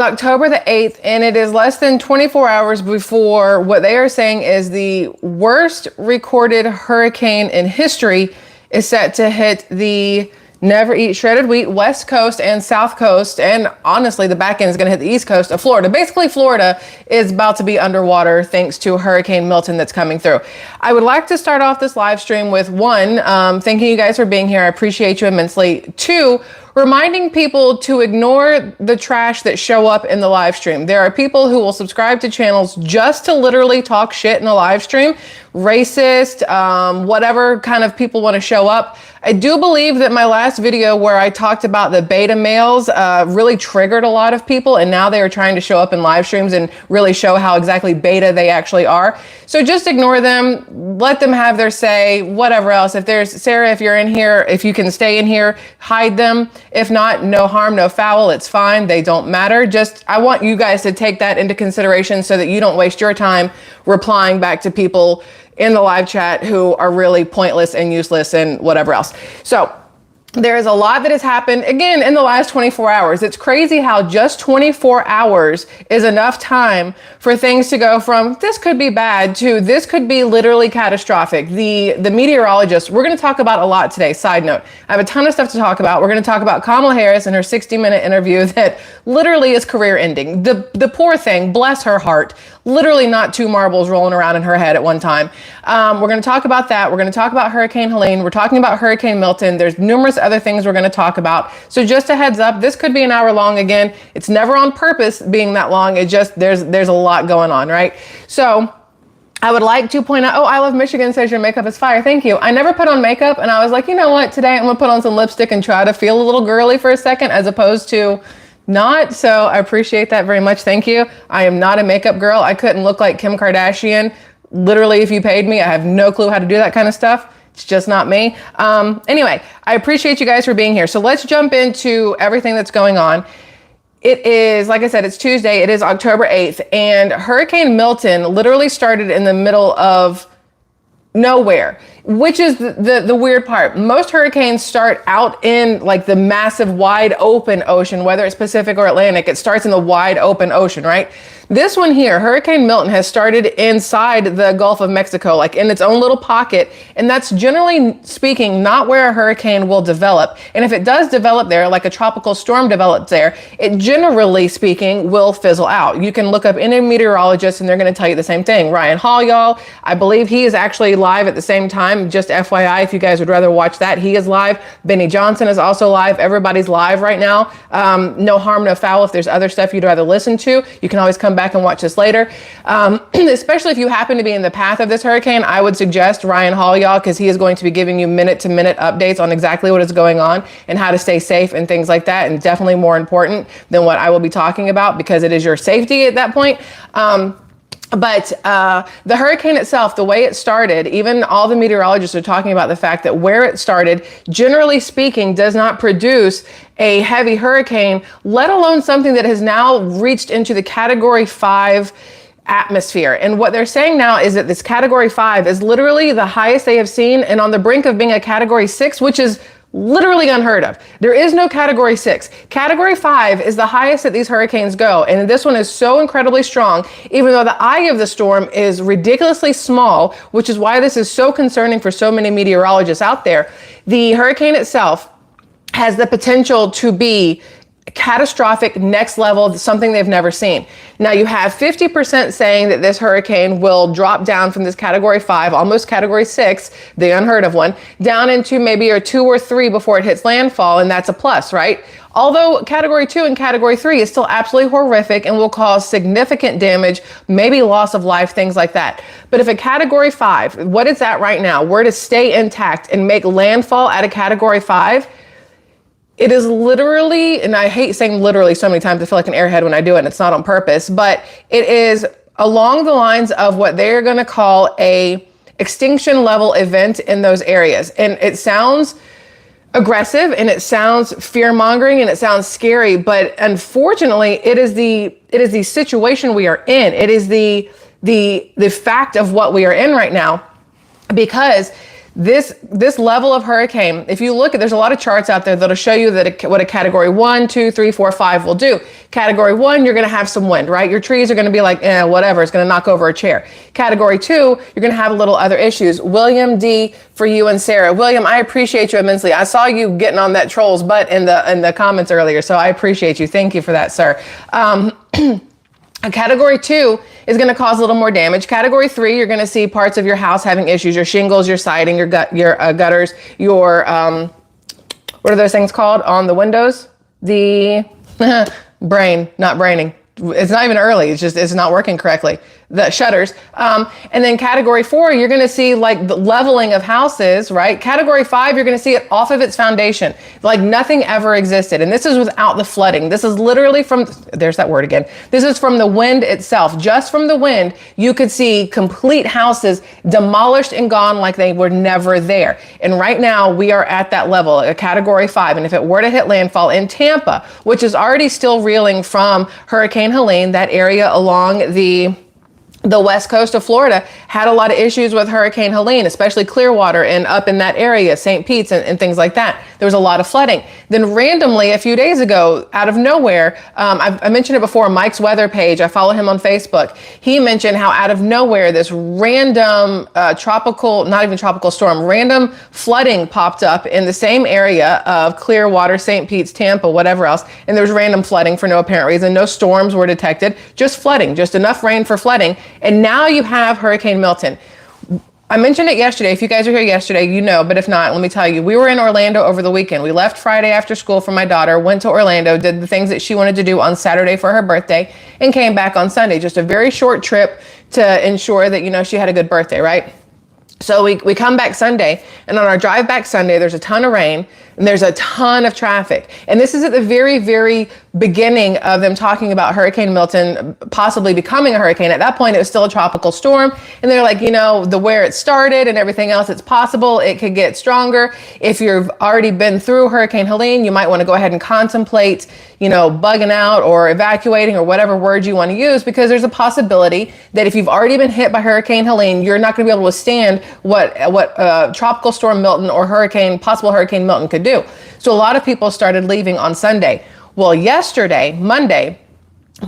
October the 8th, and it is less than 24 hours before what they are saying is the worst recorded hurricane in history is set to hit the Never Eat Shredded Wheat West Coast and South Coast, and honestly the back end is going to hit the East Coast of Florida. Basically, Florida is about to be underwater thanks to Hurricane Milton that's coming through. I would like to start off this live stream with one, thanking you guys for being here. I appreciate you immensely. Two, reminding people to ignore the trash that show up in the live stream. There are people who will subscribe to channels just to literally talk shit in a live stream, racist, whatever kind of people want to show up. I do believe that my last video where I talked about the beta males really triggered a lot of people, and now they are trying to show up in live streams and really show how exactly beta they actually are. So just ignore them, let them have their say, whatever else. If there's, Sarah, if you're in here, if you can stay in here, hide them. If not, no harm, no foul, it's fine. They don't matter. Just, I want you guys to take that into consideration so that you don't waste your time replying back to people in the live chat who are really pointless and useless and whatever else. So there is a lot that has happened, again, in the last 24 hours. It's crazy how just 24 hours is enough time for things to go from this could be bad to this could be literally catastrophic. The meteorologists, we're going to talk about a lot today. Side note, I have a ton of stuff to talk about. We're going to talk about Kamala Harris and her 60-minute interview that literally is career ending. The poor thing, bless her heart, literally not two marbles rolling around in her head at one time. We're going to talk about that. We're going to talk about Hurricane Helene. We're talking about Hurricane Milton. There's numerous other things we're going to talk about. So just a heads up, this could be an hour long again. It's never on purpose being that long. It just, there's a lot going on, right? So I would like to point out, oh, I Love Michigan says your makeup is fire. Thank you. I never put on makeup, and I was like, you know what? Today I'm going to put on some lipstick and try to feel a little girly for a second as opposed to not. So I appreciate that very much. Thank you. I am not a makeup girl. I couldn't look like Kim Kardashian. Literally, if you paid me, I have no clue how to do that kind of stuff. It's just not me. Anyway, I appreciate you guys for being here. So let's jump into everything that's going on. It is, like I said, it's Tuesday. It is October 8th, and Hurricane Milton literally started in the middle of nowhere, which is the weird part. Most hurricanes start out in like the massive wide open ocean, whether it's Pacific or Atlantic. It starts in the wide open ocean, right? This one here, Hurricane Milton, has started inside the Gulf of Mexico, like in its own little pocket. And that's generally speaking not where a hurricane will develop. And if it does develop there, like a tropical storm develops there, it generally speaking will fizzle out. You can look up any meteorologist and they're going to tell you the same thing. Ryan Hall, y'all, I believe he is actually live at the same time. Just FYI, if you guys would rather watch that, he is live. Benny Johnson is also live. Everybody's live right now. No harm, no foul. If there's other stuff you'd rather listen to, you can always come back and watch this later. Especially if you happen to be in the path of this hurricane, I would suggest Ryan Hall, y'all, because he is going to be giving you minute-to-minute updates on exactly what is going on and how to stay safe and things like that. And definitely more important than what I will be talking about, because it is your safety at that point. But the hurricane itself, the way it started, even all the meteorologists are talking about the fact that where it started, generally speaking, does not produce a heavy hurricane, let alone something that has now reached into the Category 5 atmosphere. And what they're saying now is that this Category 5 is literally the highest they have seen, and on the brink of being a Category 6, which is literally unheard of. There is no Category 6. Category 5 is the highest that these hurricanes go. And this one is so incredibly strong, even though the eye of the storm is ridiculously small, which is why this is so concerning for so many meteorologists out there. The hurricane itself has the potential to be catastrophic, next level, something they've never seen. Now you have 50% saying that this hurricane will drop down from this Category 5, almost Category 6, the unheard of one, down into maybe a 2 or 3 before it hits landfall, and that's a plus, right? Although Category 2 and Category 3 is still absolutely horrific and will cause significant damage, maybe loss of life, things like that. But if a Category 5, what it's at right now, were to stay intact and make landfall at a Category 5, it is literally, and I hate saying literally so many times, I feel like an airhead when I do it, and it's not on purpose, but it is along the lines of what they're going to call a extinction level event in those areas. And it sounds aggressive, and it sounds fear mongering, and it sounds scary, but unfortunately it is the situation we are in. It is the fact of what we are in right now, because This level of hurricane, if you look at, there's a lot of charts out there that'll show you that what a category 1, 2, 3, 4, 5 will do. Category 1, you're going to have some wind, right? Your trees are going to be like, whatever, it's going to knock over a chair. Category 2, you're going to have a little other issues. William D, for you and Sarah. William, I appreciate you immensely. I saw you getting on that troll's butt in the comments earlier, so I appreciate you. Thank you for that, sir. Category 2 is going to cause a little more damage. Category 3, you're going to see parts of your house having issues, your shingles, your siding, your gutters, your, what are those things called on the windows? The not braining. It's not even early. It's not working correctly. The shutters. And then category 4, you're going to see like the leveling of houses, right? Category 5, you're going to see it off of its foundation, like nothing ever existed. And this is without the flooding. This is literally from, there's that word again. This is from the wind itself. Just from the wind, you could see complete houses demolished and gone like they were never there. And right now we are at that level, a category 5. And if it were to hit landfall in Tampa, which is already still reeling from Hurricane Helene, that area along the west coast of Florida had a lot of issues with Hurricane Helene, especially Clearwater and up in that area, St. Pete's and things like that. There was a lot of flooding. Then randomly, a few days ago, out of nowhere, I mentioned it before, Mike's weather page, I follow him on Facebook. He mentioned how out of nowhere, this random tropical, not even tropical storm, random flooding popped up in the same area of Clearwater, St. Pete's, Tampa, whatever else. And there was random flooding for no apparent reason. No storms were detected, just flooding, just enough rain for flooding. And now you have Hurricane Milton. I mentioned it yesterday. If you guys were here yesterday, you know, but if not, let me tell you, we were in Orlando over the weekend. We left Friday after school for my daughter, went to Orlando, did the things that she wanted to do on Saturday for her birthday, and came back on Sunday. Just a very short trip to ensure that, you know, she had a good birthday, right? So we come back Sunday, and on our drive back Sunday, there's a ton of rain and there's a ton of traffic. And this is at the very, very beginning of them talking about Hurricane Milton possibly becoming a hurricane. At that point, it was still a tropical storm. And they're like, you know, where it started and everything else, it's possible it could get stronger. If you've already been through Hurricane Helene, you might want to go ahead and contemplate, you know, bugging out or evacuating or whatever word you want to use, because there's a possibility that if you've already been hit by Hurricane Helene, you're not going to be able to withstand what Tropical Storm Milton or possible Hurricane Milton could do. So a lot of people started leaving on Sunday. Well, yesterday, Monday,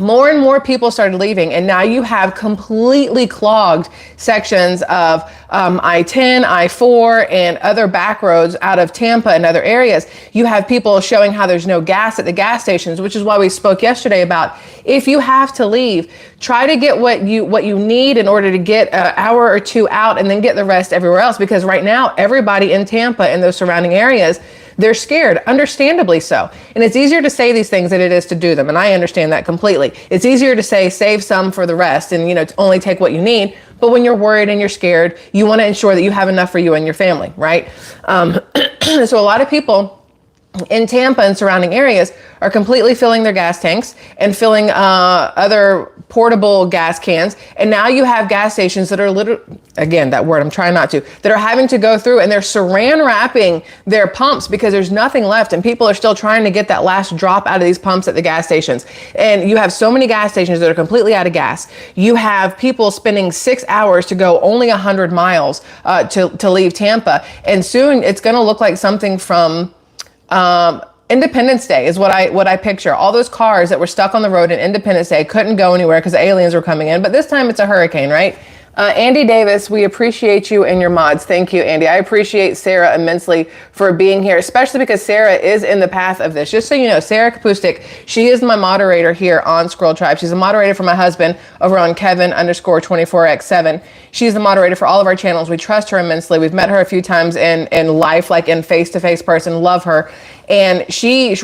more and more people started leaving, and now you have completely clogged sections of I-10, I-4, and other back roads out of Tampa and other areas. You have people showing how there's no gas at the gas stations, which is why we spoke yesterday about if you have to leave, try to get what you need in order to get an hour or two out, and then get the rest everywhere else. Because right now, everybody in Tampa and those surrounding areas, they're scared, understandably so. And it's easier to say these things than it is to do them. And I understand that completely. It's easier to say, save some for the rest and, you know, only take what you need. But when you're worried and you're scared, you want to ensure that you have enough for you and your family, right? So a lot of people in Tampa and surrounding areas are completely filling their gas tanks and filling other portable gas cans. And now you have gas stations that are literally, again, that word I'm trying not to, that are having to go through and they're saran wrapping their pumps because there's nothing left, and people are still trying to get that last drop out of these pumps at the gas stations. And you have so many gas stations that are completely out of gas. You have people spending 6 hours to go only 100 miles to leave Tampa. And soon it's going to look like something from Independence Day is what I picture. All those cars that were stuck on the road in Independence Day couldn't go anywhere because the aliens were coming in. But this time it's a hurricane, right? Andy Davis, we appreciate you and your mods. Thank you, Andy. I appreciate Sarah immensely for being here, especially because Sarah is in the path of this. Just so you know, Sarah Kapustik, she is my moderator here on SquirrelTribe. She's a moderator for my husband over on Kevin_24x7. She's the moderator for all of our channels. We trust her immensely. We've met her a few times in life, like in face-to-face person. Love her. And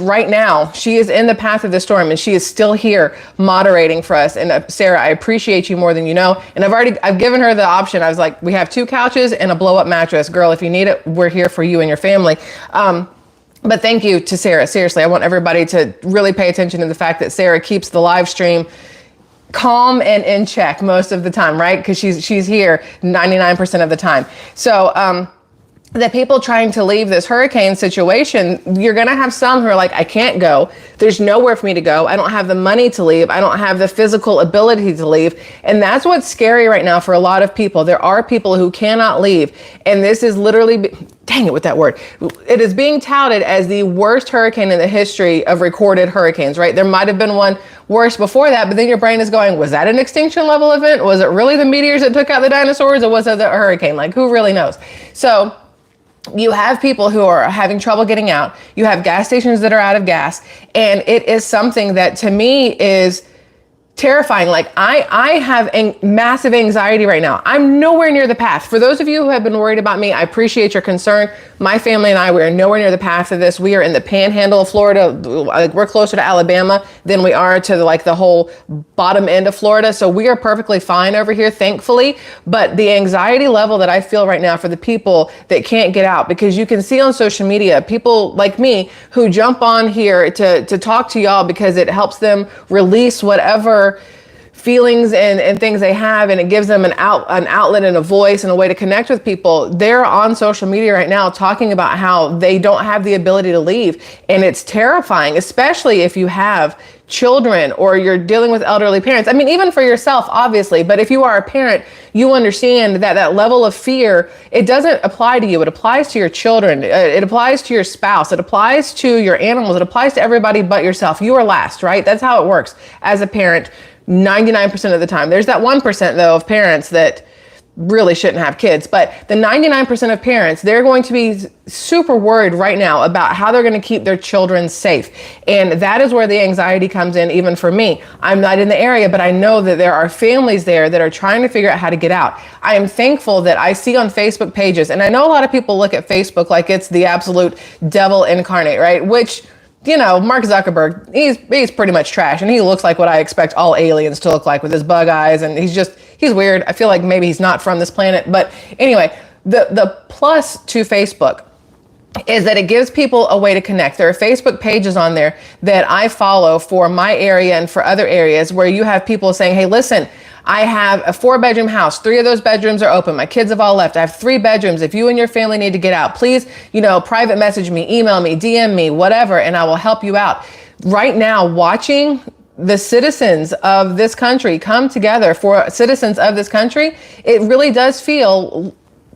right now, she is in the path of the storm, and she is still here moderating for us. And Sarah, I appreciate you more than you know. And I've given her the option. I was like, we have 2 couches and a blow-up mattress. Girl, if you need it, we're here for you and your family. But thank you to Sarah. Seriously, I want everybody to really pay attention to the fact that Sarah keeps the live stream calm and in check most of the time, right? Because she's here 99% of the time. So, the people trying to leave this hurricane situation, you're going to have some who are like, I can't go. There's nowhere for me to go. I don't have the money to leave. I don't have the physical ability to leave. And that's what's scary right now for a lot of people. There are people who cannot leave. And this is literally, dang it with that word. It is being touted as the worst hurricane in the history of recorded hurricanes, right? There might have been one worse before that, but then your brain is going, was that an extinction level event? Was it really the meteors that took out the dinosaurs, or was it the hurricane? Like, who really knows? So you have people who are having trouble getting out. You have gas stations that are out of gas. And it is something that to me is terrifying. Like I have massive anxiety right now. I'm nowhere near the path. For those of you who have been worried about me, I appreciate your concern. My family and I, we are nowhere near the path of this. We are in the panhandle of Florida. Like, we're closer to Alabama than we are to the whole bottom end of Florida. So we are perfectly fine over here, thankfully. But the anxiety level that I feel right now for the people that can't get out, because you can see on social media, people like me who jump on here to talk to y'all because it helps them release whatever feelings and things they have, and it gives them an outlet and a voice and a way to connect with people. They're on social media right now talking about how they don't have the ability to leave, and it's terrifying, especially if you have children or you're dealing with elderly parents. I mean, even for yourself, obviously, but if you are a parent, you understand that that level of fear, it doesn't apply to you. It applies to your children. It applies to your spouse. It applies to your animals. It applies to everybody but yourself. You are last, right? That's how it works as a parent. 99% of the time. There's that 1% though of parents that really shouldn't have kids, but the 99% of parents, they're going to be super worried right now about how they're going to keep their children safe. And that is where the anxiety comes in, even for me. I'm not in the area, but I know that there are families there that are trying to figure out how to get out. I am thankful that I see on Facebook pages, and I know a lot of people look at Facebook like it's the absolute devil incarnate, right? Which, you know, Mark Zuckerberg, he's pretty much trash, and he looks like what I expect all aliens to look like, with his bug eyes, and he's weird. I feel like maybe he's not from this planet. But anyway, the plus to Facebook is that it gives people a way to connect. There are Facebook pages on there that I follow for my area and for other areas, where you have people saying, hey, listen, I have a 4-bedroom house. 3 of those bedrooms are open. My kids have all left. I have 3 bedrooms. If you and your family need to get out, please, private message me, email me, DM me, whatever, and I will help you out. Right now, watching the citizens of this country come together for citizens of this country, it really does feel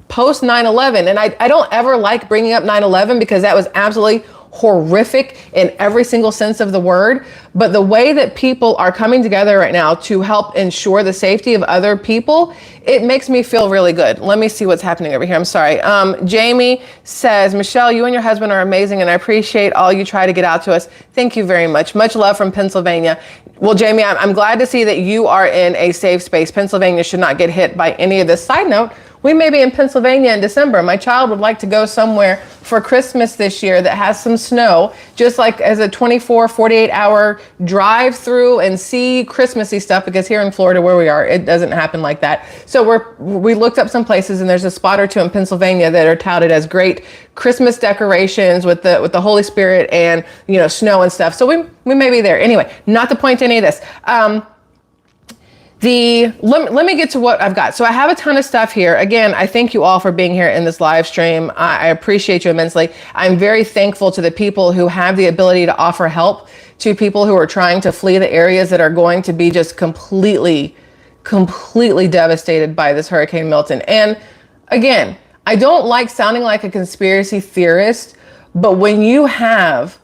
post 9/11. And I don't ever like bringing up 9/11 because that was absolutely horrific in every single sense of the word. But the way that people are coming together right now to help ensure the safety of other people, it makes me feel really good. Let me see what's happening over here. I'm sorry. Jamie says, Michelle, you and your husband are amazing, and I appreciate all you try to get out to us. Thank you very much. Much love from Pennsylvania. Well, Jamie, I'm glad to see that you are in a safe space. Pennsylvania should not get hit by any of this. Side note, we may be in Pennsylvania in December. My child would like to go somewhere for Christmas this year that has some snow, just like as a 24, 48 hour drive through and see Christmassy stuff, because here in Florida where we are, it doesn't happen like that. So we looked up some places, and there's a spot or two in Pennsylvania that are touted as great Christmas decorations with the Holy Spirit and, snow and stuff. So we may be there. Anyway, not the point to any of this. Let me get to what I've got. So I have a ton of stuff here. Again, I thank you all for being here in this live stream. I appreciate you immensely. I'm very thankful to the people who have the ability to offer help to people who are trying to flee the areas that are going to be just completely devastated by this Hurricane Milton. And again, I don't like sounding like a conspiracy theorist, but when you have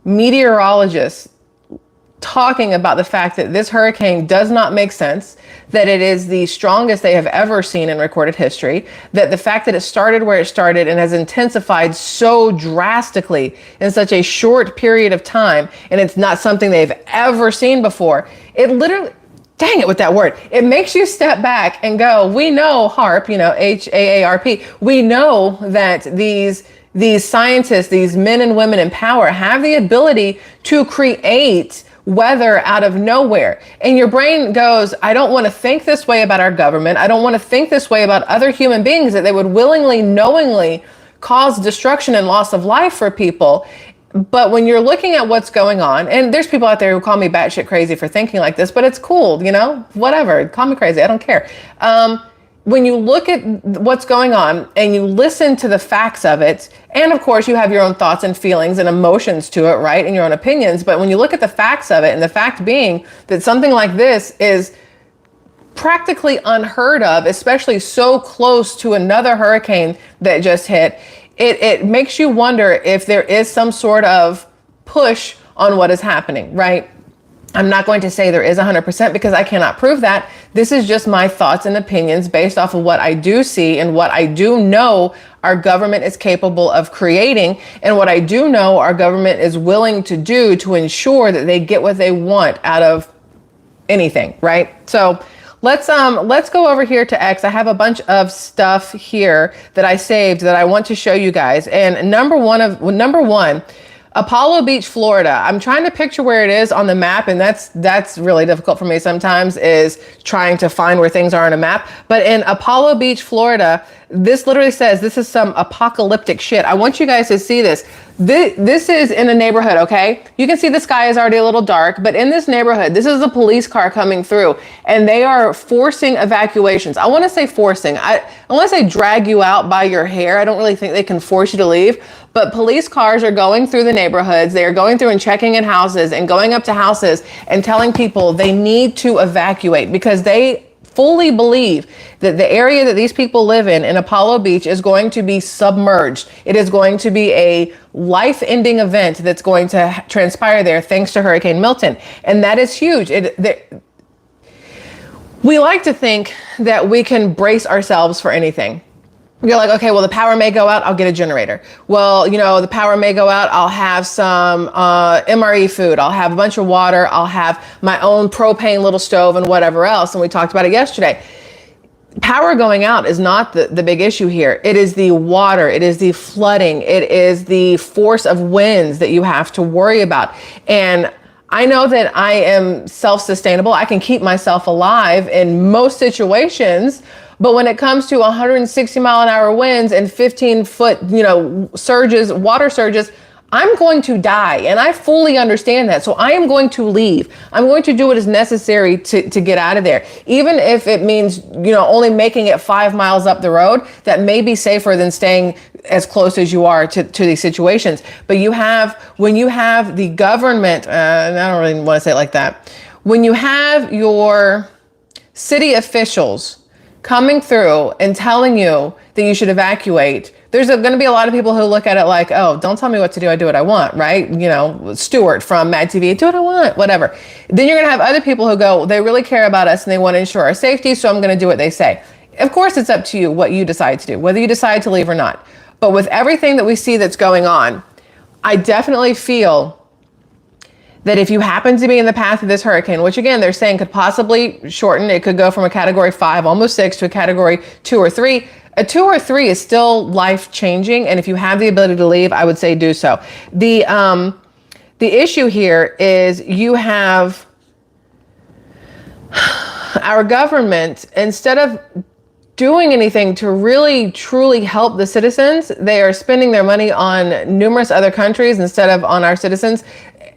meteorologists talking about the fact that this hurricane does not make sense, that it is the strongest they have ever seen in recorded history, that the fact that it started where it started and has intensified so drastically in such a short period of time, and it's not something they've ever seen before, it literally, dang it with that word, it makes you step back and go, we know HAARP, HAARP, we know that these scientists, these men and women in power, have the ability to create weather out of nowhere. And your brain goes, I don't want to think this way about our government. I don't want to think this way about other human beings, that they would willingly, knowingly cause destruction and loss of life for people. But when you're looking at what's going on, and there's people out there who call me batshit crazy for thinking like this, but it's cool, whatever, call me crazy, I don't care. when you look at what's going on and you listen to the facts of it, and of course you have your own thoughts and feelings and emotions to it, right? And your own opinions. But when you look at the facts of it, and the fact being that something like this is practically unheard of, especially so close to another hurricane that just hit, it makes you wonder if there is some sort of push on what is happening, right? I'm not going to say there is 100% because I cannot prove that. This is just my thoughts and opinions based off of what I do see and what I do know our government is capable of creating, and what I do know our government is willing to do to ensure that they get what they want out of anything, right? So let's go over here to X. I have a bunch of stuff here that I saved that I want to show you guys. And number one, Apollo Beach, Florida. I'm trying to picture where it is on the map, and that's really difficult for me sometimes, is trying to find where things are on a map. But in Apollo Beach, Florida, this literally says this is some apocalyptic shit. I want you guys to see this. This is in a neighborhood, okay? You can see the sky is already a little dark, but in this neighborhood, this is a police car coming through, and they are forcing evacuations. I want to say forcing. Unless they drag you out by your hair, I don't really think they can force you to leave. But police cars are going through the neighborhoods. They are going through and checking in houses and going up to houses and telling people they need to evacuate because they fully believe that the area that these people live in Apollo Beach, is going to be submerged. It is going to be a life-ending event that's going to transpire there thanks to Hurricane Milton. And that is huge. We like to think that we can brace ourselves for anything. You're like, okay, well, the power may go out, I'll get a generator. Well, you know, the power may go out, I'll have some MRE food, I'll have a bunch of water, I'll have my own propane little stove and whatever else. And we talked about it yesterday. Power going out is not the big issue here. It is the water, it is the flooding, it is the force of winds that you have to worry about. And I know that I am self-sustainable. I can keep myself alive in most situations. But when it comes to 160-mile-an-hour winds and 15-foot, surges, water surges, I'm going to die. And I fully understand that. So I am going to leave. I'm going to do what is necessary to get out of there. Even if it means, only making it 5 miles up the road, that may be safer than staying as close as you are to these situations. But when you have the government, and I don't really want to say it like that, when you have your city officials coming through and telling you that you should evacuate, there's going to be a lot of people who look at it like, oh, don't tell me what to do. I do what I want, right? Stuart from Mad TV, do what I want, whatever. Then you're going to have other people who go, they really care about us and they want to ensure our safety, so I'm going to do what they say. Of course, it's up to you what you decide to do, whether you decide to leave or not. But with everything that we see that's going on, I definitely feel that if you happen to be in the path of this hurricane, which again, they're saying could possibly shorten, it could go from a category 5, almost 6, to a category 2 or 3. A 2 or 3 is still life changing. And if you have the ability to leave, I would say do so. The issue here is you have our government, instead of doing anything to really truly help the citizens, they are spending their money on numerous other countries instead of on our citizens.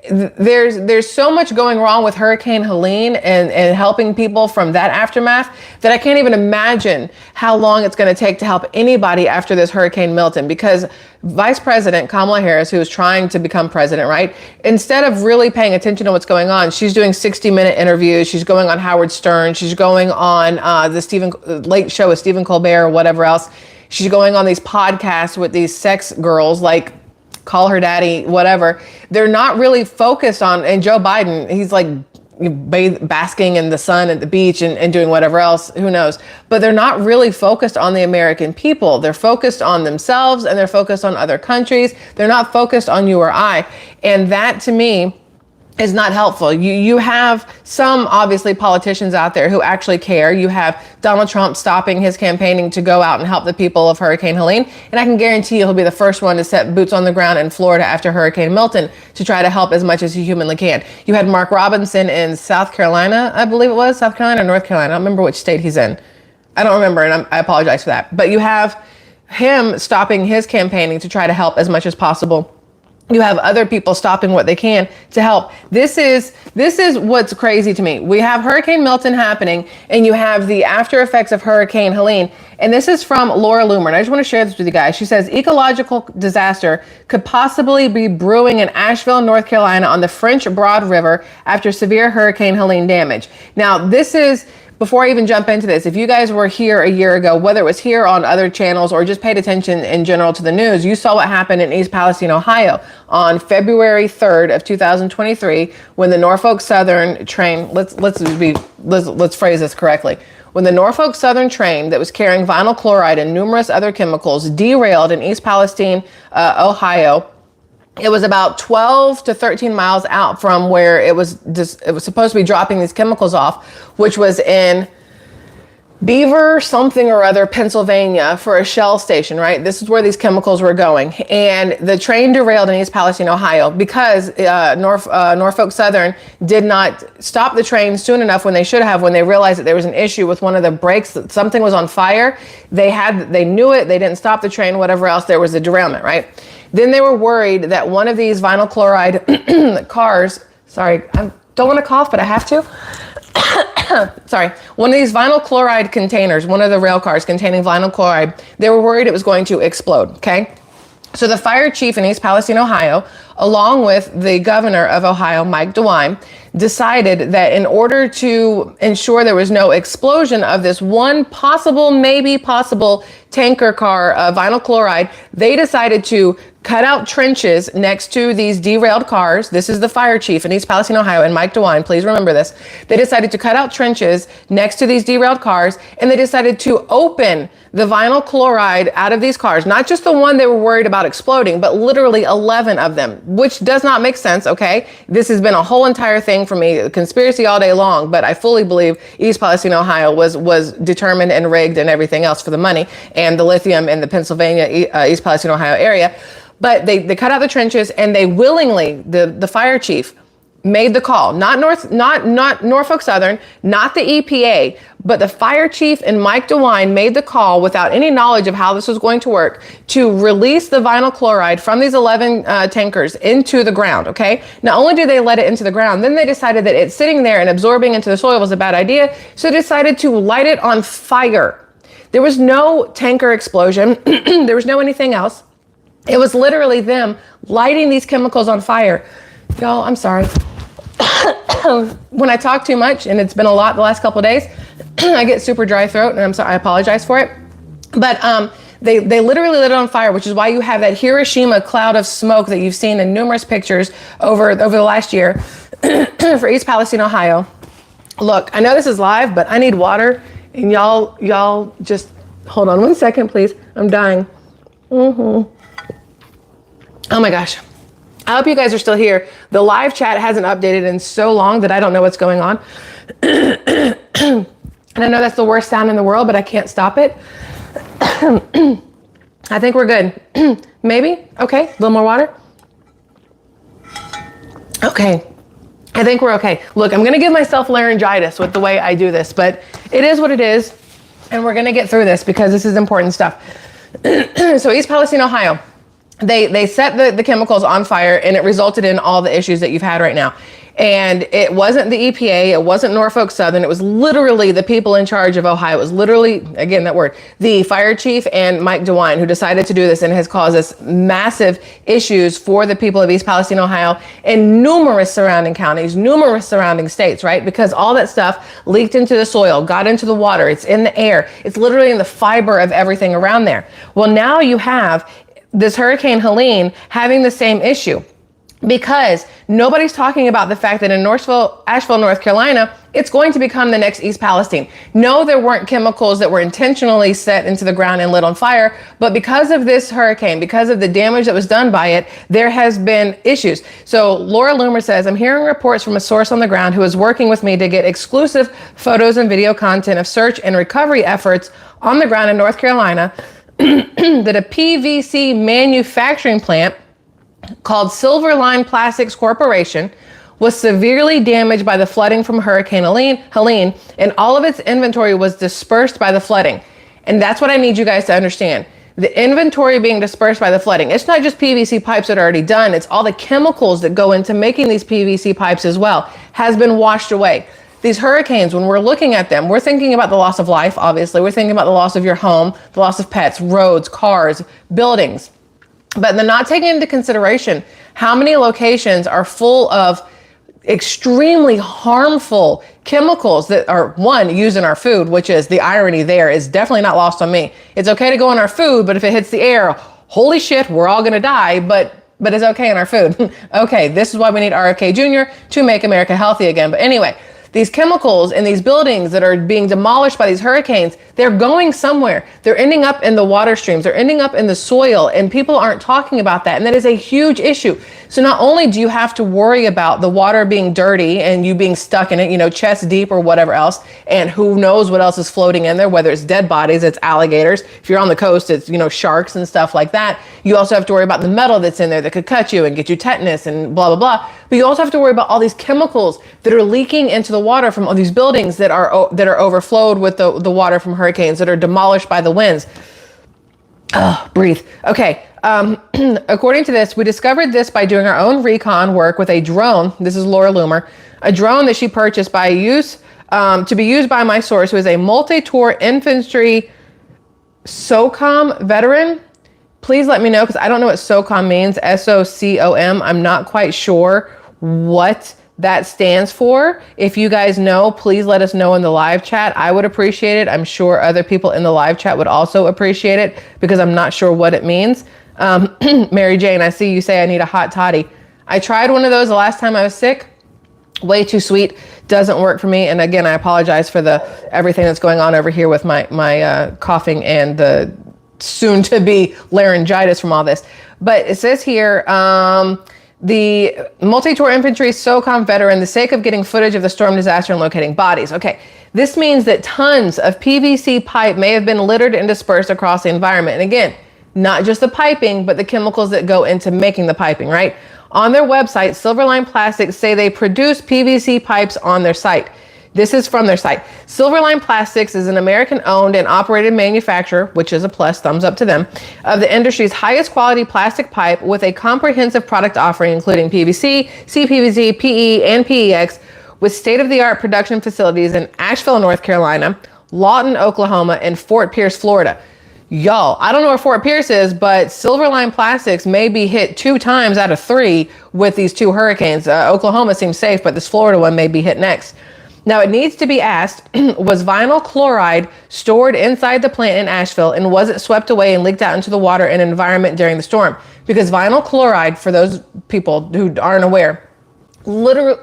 There's so much going wrong with Hurricane Helene and helping people from that aftermath that I can't even imagine how long it's going to take to help anybody after this Hurricane Milton, because Vice President Kamala Harris, who is trying to become president, right? Instead of really paying attention to what's going on, she's doing 60-minute interviews. She's going on Howard Stern. She's going on the Late Show with Stephen Colbert or whatever else. She's going on these podcasts with these sex girls like Call Her Daddy, whatever. They're not really focused on, and Joe Biden, he's like basking in the sun at the beach and doing whatever else, who knows. But they're not really focused on the American people. They're focused on themselves and they're focused on other countries. They're not focused on you or I. And that to me is not helpful. You have some obviously politicians out there who actually care. You have Donald Trump stopping his campaigning to go out and help the people of Hurricane Helene. And I can guarantee you he'll be the first one to set boots on the ground in Florida after Hurricane Milton to try to help as much as he humanly can. You had Mark Robinson in South Carolina, I believe it was, South Carolina or North Carolina. I don't remember which state he's in. I don't remember, and I apologize for that. But you have him stopping his campaigning to try to help as much as possible. You have other people stopping what they can to help. This is what's crazy to me. We have Hurricane Milton happening, and you have the after effects of Hurricane Helene. And this is from Laura Loomer. And I just want to share this with you guys. She says, ecological disaster could possibly be brewing in Asheville, North Carolina on the French Broad River after severe Hurricane Helene damage. Now, this is, before I even jump into this, if you guys were here a year ago, whether it was here on other channels or just paid attention in general to the news, you saw what happened in East Palestine, Ohio on February 3rd of 2023 when the Norfolk Southern train, let's phrase this correctly. When the Norfolk Southern train that was carrying vinyl chloride and numerous other chemicals derailed in East Palestine, Ohio. It was about 12 to 13 miles out from where it was supposed to be dropping these chemicals off, which was in Beaver something or other, Pennsylvania, for a Shell station, right? This is where these chemicals were going. And the train derailed in East Palestine, Ohio, because Norfolk Southern did not stop the train soon enough when they should have, when they realized that there was an issue with one of the brakes, that something was on fire. They knew it, they didn't stop the train, whatever else, there was a derailment, right? Then they were worried that one of these vinyl chloride cars, sorry, I don't want to cough, but I have to. Sorry, one of these vinyl chloride containers, one of the rail cars containing vinyl chloride, they were worried it was going to explode, okay? So the fire chief in East Palestine, Ohio, along with the governor of Ohio, Mike DeWine, decided that in order to ensure there was no explosion of this one maybe possible tanker car of vinyl chloride, they decided to cut out trenches next to these derailed cars. This is the fire chief in East Palestine, Ohio, and Mike DeWine, please remember this. They decided to cut out trenches next to these derailed cars, and they decided to open the vinyl chloride out of these cars, not just the one they were worried about exploding, but literally 11 of them, which does not make sense, okay? This has been a whole entire thing for me, a conspiracy all day long, but I fully believe East Palestine, Ohio was determined and rigged and everything else for the money and the lithium in the Pennsylvania, East Palestine, Ohio area. But they cut out the trenches, and they willingly, the fire chief made the call, not Norfolk Southern, not the EPA, but the fire chief and Mike DeWine made the call without any knowledge of how this was going to work to release the vinyl chloride from these 11 tankers into the ground, okay? Not only did they let it into the ground, then they decided that it's sitting there and absorbing into the soil was a bad idea, so they decided to light it on fire. There was no tanker explosion. There was no anything else. It was literally them lighting these chemicals on fire. Y'all, I'm sorry. When I talk too much, and it's been a lot the last couple of days, I get super dry throat, and I'm sorry, I apologize for it. But they literally lit it on fire, which is why you have that Hiroshima cloud of smoke that you've seen in numerous pictures over the last year for East Palestine, Ohio. Look, I know this is live, but I need water, and y'all just hold on one second, please. I'm dying. Oh my gosh. I hope you guys are still here. The live chat hasn't updated in so long that I don't know what's going on. And I know that's the worst sound in the world, but I can't stop it. I think we're good. Maybe? Okay, a little more water. Okay, I think we're okay. Look, I'm gonna give myself laryngitis with the way I do this, but it is what it is. And we're gonna get through this because this is important stuff. So East Palestine, Ohio. They set the chemicals on fire, and it resulted in all the issues that you've had right now. And it wasn't the EPA, it wasn't Norfolk Southern, it was literally the people in charge of Ohio. It was literally, again, that word, the fire chief and Mike DeWine who decided to do this, and has caused us massive issues for the people of East Palestine, Ohio, and numerous surrounding counties, numerous surrounding states, right? Because all that stuff leaked into the soil, got into the water, it's in the air, it's literally in the fiber of everything around there. Well, now you have this Hurricane Helene having the same issue, because nobody's talking about the fact that in Asheville, North Carolina, it's going to become the next East Palestine. No, there weren't chemicals that were intentionally set into the ground and lit on fire, but because of this hurricane, because of the damage that was done by it, there has been issues. So Laura Loomer says, I'm hearing reports from a source on the ground who is working with me to get exclusive photos and video content of search and recovery efforts on the ground in North Carolina that a PVC manufacturing plant called Silverline Plastics Corporation was severely damaged by the flooding from Hurricane Helene, and all of its inventory was dispersed by the flooding. And that's what I need you guys to understand. the inventory being dispersed by the flooding. It's not just PVC pipes that are already done. It's all the chemicals that go into making these PVC pipes as well, has been washed away. These hurricanes, when we're looking at them, we're thinking about the loss of life, obviously. We're thinking about the loss of your home, the loss of pets, roads, cars, buildings. But they're not taking into consideration how many locations are full of extremely harmful chemicals that are, one, used in our food, which is the irony there is definitely not lost on me. It's okay to go in our food, but if it hits the air, holy shit, we're all gonna die, but it's okay in our food. Okay, this is why we need RFK Jr. to make America healthy again. But anyway, these chemicals in these buildings that are being demolished by these hurricanes, they're going somewhere. They're ending up in the water streams. They're ending up in the soil, and people aren't talking about that. And that is a huge issue. So not only do you have to worry about the water being dirty and you being stuck in it, you know, chest deep or whatever else, and who knows what else is floating in there, whether it's dead bodies, it's alligators. If you're on the coast, it's, you know, sharks and stuff like that. You also have to worry about the metal that's in there that could cut you and get you tetanus and blah, blah, blah. But you also have to worry about all these chemicals that are leaking into the water from all these buildings that are overflowed with the water from hurricanes, that are demolished by the winds. Breathe. Okay. According to this, we discovered this by doing our own recon work with a drone. This is Laura Loomer, a drone that she purchased to be used by my source, who is a multi-tour infantry SOCOM veteran. Please let me know, because I don't know what SOCOM means. SOCOM. I'm not quite sure what that stands for. If you guys know, please let us know in the live chat. I would appreciate it. I'm sure other people in the live chat would also appreciate it, because I'm not sure what it means. Mary Jane, I see you say I need a hot toddy. I tried one of those the last time I was sick. Way too sweet. Doesn't work for me. And again, I apologize for everything that's going on over here with my coughing and the soon to be laryngitis from all this. But it says here, the multi-tour infantry SOCOM veteran, the sake of getting footage of the storm disaster and locating bodies. Okay, this means that tons of PVC pipe may have been littered and dispersed across the environment. And again, not just the piping, but the chemicals that go into making the piping, right? On their website, Silverline Plastics say they produce PVC pipes on their site. This is from their site. Silverline Plastics is an American-owned and operated manufacturer, which is a plus, thumbs up to them, of the industry's highest quality plastic pipe, with a comprehensive product offering including PVC, CPVC, PE, and PEX, with state-of-the-art production facilities in Asheville, North Carolina, Lawton, Oklahoma, and Fort Pierce, Florida. Y'all, I don't know where Fort Pierce is, but Silverline Plastics may be hit 2 times out of 3 with these 2 hurricanes. Oklahoma seems safe, but this Florida one may be hit next. Now, it needs to be asked, was vinyl chloride stored inside the plant in Asheville, and was it swept away and leaked out into the water and environment during the storm? Because vinyl chloride, for those people who aren't aware, literally,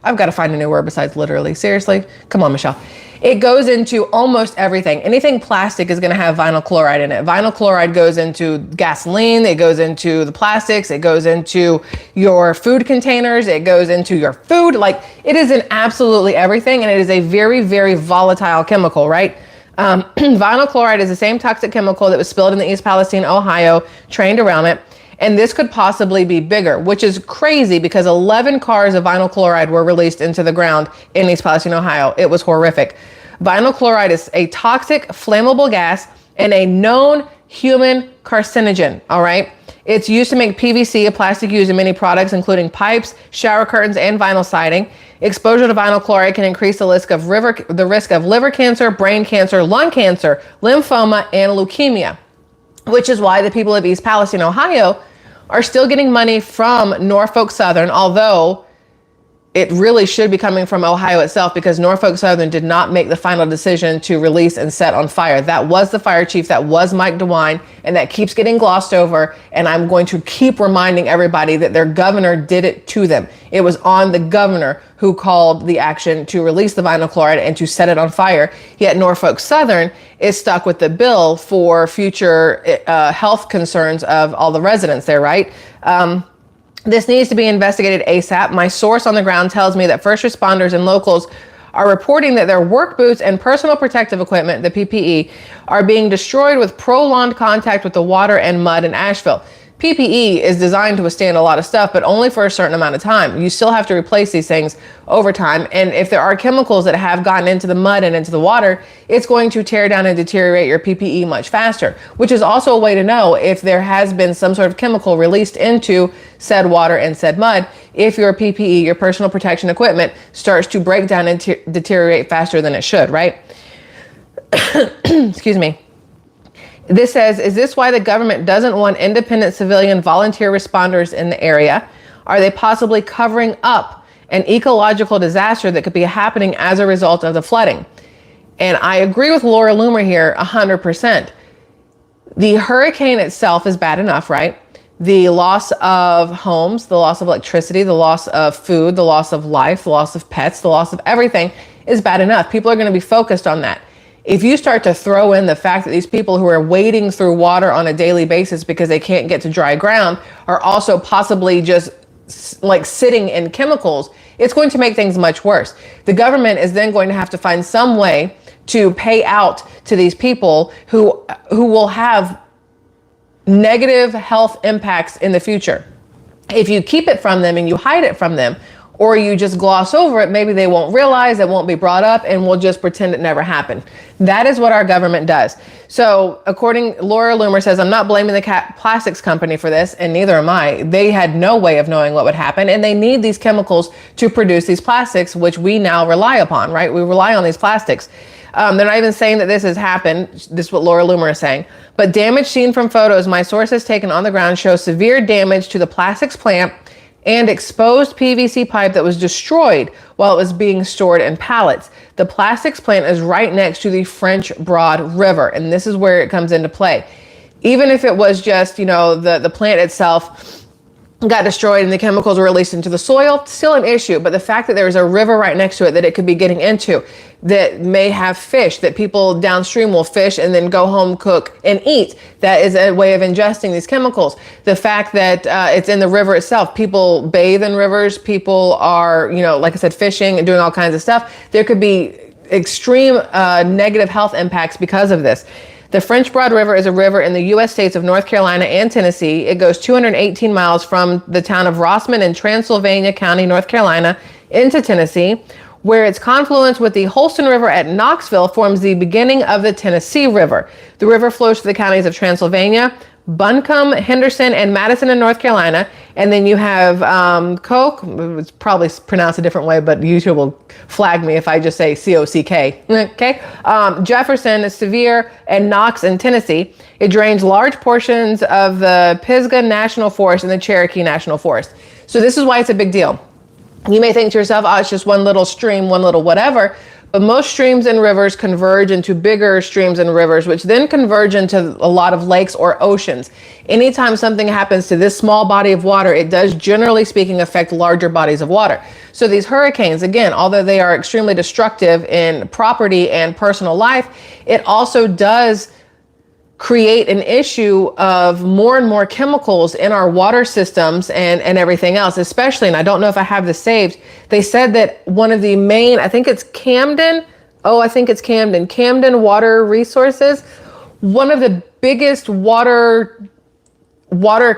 I've got to find a new word besides literally. Seriously? Come on, Michelle. It goes into almost everything. Anything plastic is going to have vinyl chloride in it. Vinyl chloride goes into gasoline. It goes into the plastics. It goes into your food containers. It goes into your food. Like, it is in absolutely everything. And it is a very, very volatile chemical, right? Vinyl chloride is the same toxic chemical that was spilled in the East Palestine, Ohio, trained around it. And this could possibly be bigger, which is crazy, because 11 cars of vinyl chloride were released into the ground in East Palestine, Ohio. It was horrific. Vinyl chloride is a toxic, flammable gas and a known human carcinogen, all right? It's used to make PVC, a plastic used in many products, including pipes, shower curtains, and vinyl siding. Exposure to vinyl chloride can increase the risk of liver cancer, brain cancer, lung cancer, lymphoma, and leukemia, which is why the people of East Palestine, Ohio, are still getting money from Norfolk Southern, although it really should be coming from Ohio itself, because Norfolk Southern did not make the final decision to release and set on fire. That was the fire chief. That was Mike DeWine, and that keeps getting glossed over. And I'm going to keep reminding everybody that their governor did it to them. It was on the governor who called the action to release the vinyl chloride and to set it on fire. Yet Norfolk Southern is stuck with the bill for future health concerns of all the residents there, right? This needs to be investigated ASAP. My source on the ground tells me that first responders and locals are reporting that their work boots and personal protective equipment, the PPE, are being destroyed with prolonged contact with the water and mud in Asheville. PPE is designed to withstand a lot of stuff, but only for a certain amount of time. You still have to replace these things over time. And if there are chemicals that have gotten into the mud and into the water, it's going to tear down and deteriorate your PPE much faster, which is also a way to know if there has been some sort of chemical released into said water and said mud, if your PPE, your personal protection equipment, starts to break down and deteriorate faster than it should, right? Excuse me. This says, is this why the government doesn't want independent civilian volunteer responders in the area? Are they possibly covering up an ecological disaster that could be happening as a result of the flooding? And I agree with Laura Loomer here 100%. The hurricane itself is bad enough, right? The loss of homes, the loss of electricity, the loss of food, the loss of life, the loss of pets, the loss of everything is bad enough. People are going to be focused on that. If you start to throw in the fact that these people who are wading through water on a daily basis because they can't get to dry ground are also possibly just like sitting in chemicals, it's going to make things much worse. The government is then going to have to find some way to pay out to these people who will have negative health impacts in the future. If you keep it from them and you hide it from them, or you just gloss over it, maybe they won't realize, it won't be brought up, and we'll just pretend it never happened. That is what our government does. So Laura Loomer says, I'm not blaming the plastics company for this, and neither am I. They had no way of knowing what would happen, and they need these chemicals to produce these plastics, which we now rely upon, right? We rely on these plastics. They're not even saying that this has happened. This is what Laura Loomer is saying. But damage seen from photos my source has taken on the ground shows severe damage to the plastics plant and exposed PVC pipe that was destroyed while it was being stored in pallets. The plastics plant is right next to the French Broad River, and this is where it comes into play. Even if it was just, the plant itself got destroyed and the chemicals were released into the soil, still an issue. But the fact that there's a river right next to it that it could be getting into, that may have fish that people downstream will fish and then go home, cook and eat, that is a way of ingesting these chemicals. The fact that it's in the river itself, people bathe in rivers, people are, like I said, fishing and doing all kinds of stuff. There could be extreme negative health impacts because of this. The French Broad River is a river in the U.S. states of North Carolina and Tennessee. It goes 218 miles from the town of Rossman in Transylvania County, North Carolina, into Tennessee, where its confluence with the Holston River at Knoxville forms the beginning of the Tennessee River. The river flows through the counties of Transylvania, Buncombe, Henderson, and Madison in North Carolina. And then you have Coke, it's probably pronounced a different way, but YouTube will flag me if I just say C-O-C-K. Okay. Jefferson, Sevier, and Knox in Tennessee. It drains large portions of the Pisgah National Forest and the Cherokee National Forest. So this is why it's a big deal. You may think to yourself, oh, it's just one little stream, one little whatever. But most streams and rivers converge into bigger streams and rivers, which then converge into a lot of lakes or oceans. Anytime something happens to this small body of water, it does, generally speaking, affect larger bodies of water. So these hurricanes, again, although they are extremely destructive in property and personal life, it also does create an issue of more and more chemicals in our water systems and everything else, especially, and I don't know if I have this saved, they said that one of the main, I think it's Camden Water Resources, one of the biggest water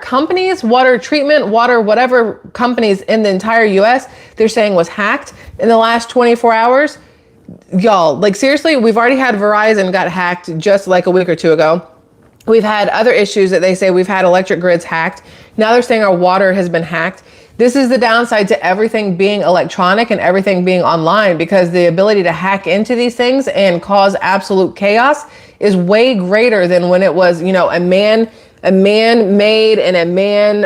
companies, water treatment, whatever companies in the entire US, they're saying was hacked in the last 24 hours. Y'all, like seriously, we've already had Verizon got hacked just like a week or two ago. We've had other issues that they say we've had electric grids hacked. Now they're saying our water has been hacked. This is the downside to everything being electronic and everything being online, because the ability to hack into these things and cause absolute chaos is way greater than when it was, a man-made and a man